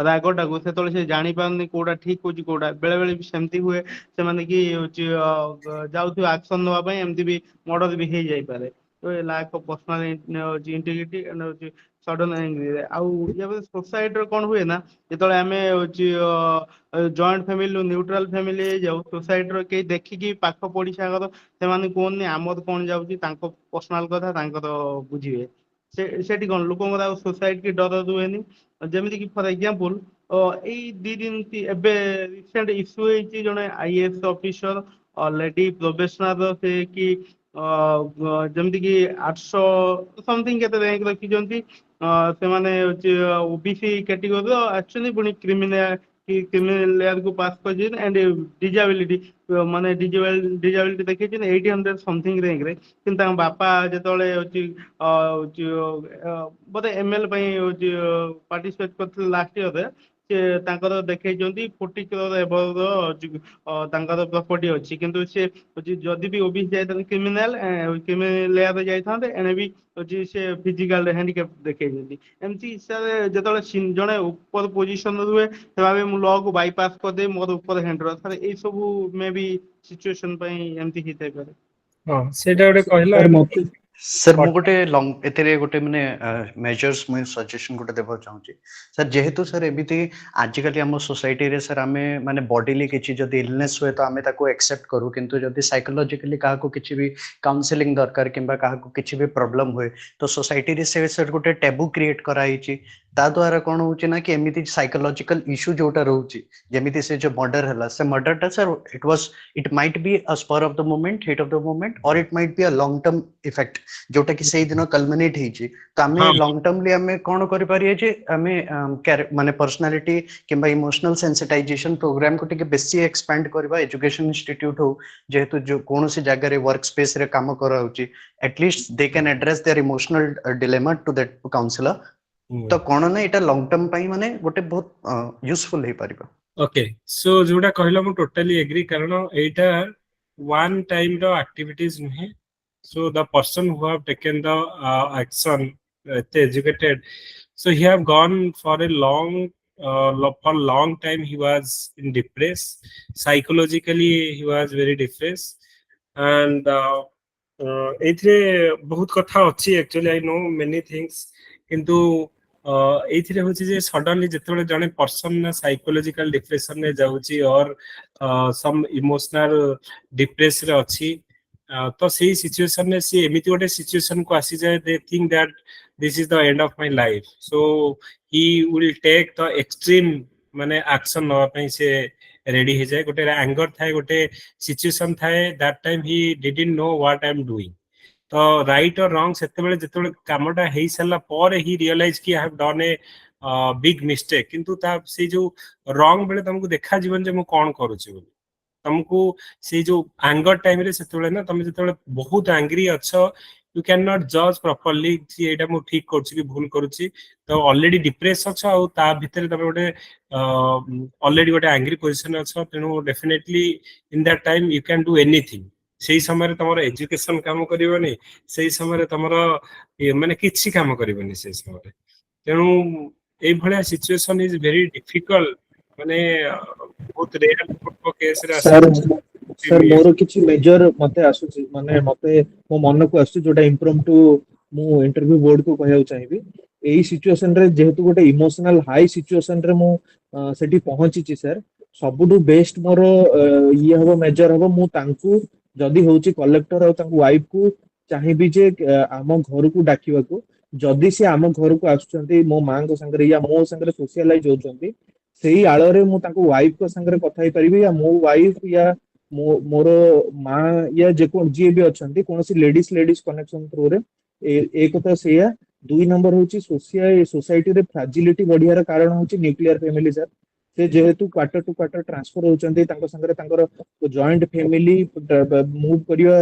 रागटा को सेतले से जानि पारनी कोडा ठीक होची कोडा बेले बेले भी सेमती हुए से माने कि जाउथु एक्शन नवा पय एमती भी मर्डर भी हे जाई पारे तो lack of personal integrity and sudden angry आउ ये सोसाइटी कोन हुए ना जेतले आमे होची जॉइंट फैमिली न्यूट्रल फैमिली जाऊ सोसाइटी रो के देखिकी पाख पड़िसा घर से माने कोन आमर कोन जाउची तांको पर्सनल कथा तांको तो बुझिबे सेठी कोन लोक सोसाइटी की डर दुएनी जेमिति कि फॉर एग्जांपल एई दी दिन एबे रिसेंट इश्यू हेची जने आईएएस ऑफिसर लेडी प्रोफेशनल से कि जेमिति कि 800 समथिंग केते रैंक रखी जंती से माने ओबीसी कैटेगरी एक्चुअली पुनी क्रिमिनल कि क्रिमिनल लेयर को पास कर जिन एंड डिजेबिलिटी माने डिजेबिलिटी देखि जिन 800 समथिंग रैंक रे किंतु बापा जेतले होची बोधे एमएल पई होची पार्टिसिपेट करथिले लास्ट ईयर रे से तांकर देखैजंती 40 करोड़ एबव तांकर प्रॉपर्टी अछि किंतु से जदि भी ओबीसी जाय क्रिमिनल लेयर रे जाय थांते एने भी होची से फिजिकल हैंडीकैप देखैजंती एमती सर जेतले जणे ऊपर पोजीशन रुए तबे मु लॉ को बाईपास कर दे मोर ऊपर हैंडर सर ए सब मे भी सिचुएशन पई एमती हिते पारे
हां सेटा गोटे कहला
सर मु गोटे लॉन्ग एतेरे गोटे माने मेजर्स मु सजेशन गोटे देबा चाहूची सर जेहेतु सर एबिति आजिकली हम सोसाइटी रे सर आमे माने बॉडीली किछि जदि इलनेस हुए तो आमे ताको एक्सेप्ट करू किंतु जदि साइकोलॉजिकली काहा को किछि भी काउंसलिंग दरकार किंबा काहा को किछि भी प्रॉब्लम हुए तो सोसाइटी रे से सर गोटे टैबू क्रिएट कराइछि ता द्वारा कोन होची ना कि एमिति साइकोलॉजिकल इशू जोटा रहउची जेमिति से जो मर्डर हला से मर्डर ता sir it might be a spur of the moment heat of the moment और it might be a long term effect जोटा कि सेही दिन कल्मिनेट हेची तो आमे लॉन्ग टर्मली आमे कोन करि पारिए जे आमे माने पर्सनालिटी किंबा इमोशनल सेंसिटाइजेशन प्रोग्राम को टिके बेसी एक्सपैंड करबा एजुकेशन इंस्टीट्यूट हो जेहेतु जो कोनोसी जगह रे वर्क स्पेस रे काम कराउची at least they can address their emotional dilemma to that counsellor तो कोन ना एटा लॉन्ग टर्म पई माने गोटे बहुत यूजफुल हे परिबा
ओके सो जोटा कहला मु टोटली एग्री कारण एटा वन टाइम रो एक्टिविटीज नुहे so the person who have taken the action educated so he have gone for a long time he was in depressed psychologically he was very depressed and एथरे बहुत कथा अछि actually I know many things किंतु एथरे होछि जे suddenly जेतबे जने person ना psychological depression ने जाउछि और सम emotional depress रे अछि तो सही सिचुएशन ने सी एमिति गोटे सिचुएशन को आसी जाए they think that this is the end of my life so he will take the extreme माने एक्शन न पई से रेडी हे जाए गोटे एंगर थाए गोटे सिचुएशन थाए that time he didn't know what I am doing तो राइट और रॉन्ग सेते बेले जेते कामटा हेई सला पर ही रियलाइज कि I have done a big mistake किंतु ता से जो रॉन्ग बेले तुमको देखा जीवन जे मु कोन करूची बोली तुमको से जो एंगर टाइम रे सेते बेले ना तुम जेते बहुत एंग्री अच्छो यू कैन नॉट जज प्रॉपर्ली कि एटा मु ठीक करछि कि भूल करूछि तो ऑलरेडी डिप्रेस अछ आ ता भितर तमे गोटे ऑलरेडी गोटे एंग्री पोजीशन अछ तेनु definitely in that time you can do anything सेही समय तमरो एजुकेशन काम करबनी सेही समय तमरो माने किछि काम करबनी सेही समय तेनु ए भलिया सिचुएशन इज वेरी डिफिकल्ट माने बहुत रेयर केस रे
सर
आसी
सर मोर किछि मेजर मते आसुछि माने मते मो मन को आसु जोटा इम्प्रॉम्प्टू मु इंटरव्यू बोर्ड को कहया चाहिबी एई सिचुएशन रे जेहेतु गोटे इमोशनल हाई सिचुएशन रे मु सेठी पहुंची छि सर सबुडू बेस्ट मोर ये हबो मेजर हबो मु तांकू जदी होउची कलेक्टर और तांकू वाइफ को चाहिबी जे आम घर को डाकिबा को जदी से आम घर को आसुचंती मो मां को संगे या मो संगे सोशलाइज होचंती सेही आळरे मु तांकू वाइफ को संगे कथा ही परिबी या मो वाइफ या मोर मां या जे को जे भी अछंती कोनसी लेडीज कनेक्शन थ्रू रे एक तो सेया दुई नंबर होची सोसाइटी रे फ्रैजिलिटी बढ़ियार कारण होची न्यूक्लियर फैमिली सर से जेहेतु क्वार्टर टू क्वार्टर ट्रांसफर होचंती तांको संगे तांकर जॉइंट फैमिली मूव करिया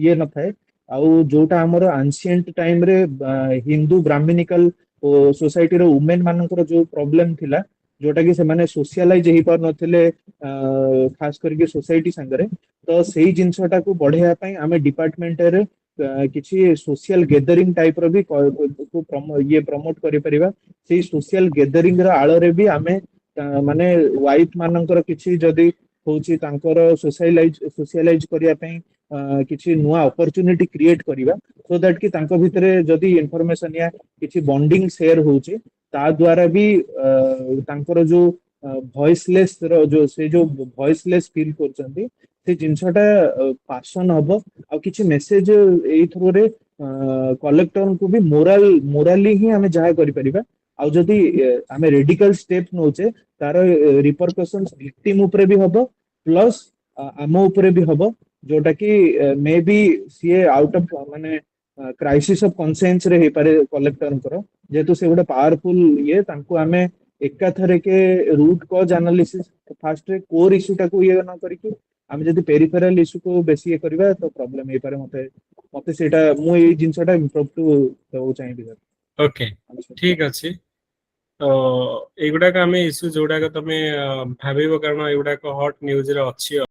ये न थाए आउ जोटा हमर एंशिएंट टाइम रे हिंदू ब्राह्मणिकल सोसाइटी रो वुमेन मानकर जो प्रॉब्लम थिला जोटा कि से माने सोशलाइज हेई पार नथिले खास करके सोसाइटी संगरे तो सेही जिंसटा को बढ़ेया पई आमे डिपार्टमेंट रे किछि सोशल गैदरिंग टाइप रो भी ये प्रमोट करि परिबा सेही सोशल गैदरिंग रा आलो रे भी आमे माने वाइफ मानकर किछि जदी होची तांकर सोशलाइज करिया पई किछि नुवा अपॉर्चुनिटी क्रिएट करिबा सो दैट कि तांको भितरे जदी इंफॉर्मेशन या किछि बॉन्डिंग शेयर होची ता द्वारा भी तांकर जो वॉइसलेस रो जो वॉइसलेस फील करचंती से जिनसटा पासन हबो आ किछि मेसेज एई थ्रू रे कलेक्टर को भी मोराली ही हमें जहा करि परिबा आ जदी हमें रेडिकल स्टेप नोचे तार रिपरकशंस विक्टिम ऊपर भी हबो प्लस आम ऊपर भी हबो जोटा कि may be CA out of माने क्राइसिस ऑफ कॉन्शियंस रे हे पारे कलेक्टर कर जेतु से गोटे पावरफुल ये तांको हमें एका थरे के रूट कॉज एनालिसिस फास्ट रे कोर इशू टाको ये न करिकि हम जदी पेरिफेरल इशू को बेसी ये करबा तो प्रॉब्लम हे पारे मते सेटा मु ए जिंसटा इम्प्रूव टू हो चाहिबी सर
ओके ठीक अछि तो एगुडा का हमें इशू जोडा का तमे भाबिबो कारण एगुडा को हॉट न्यूज रे अछि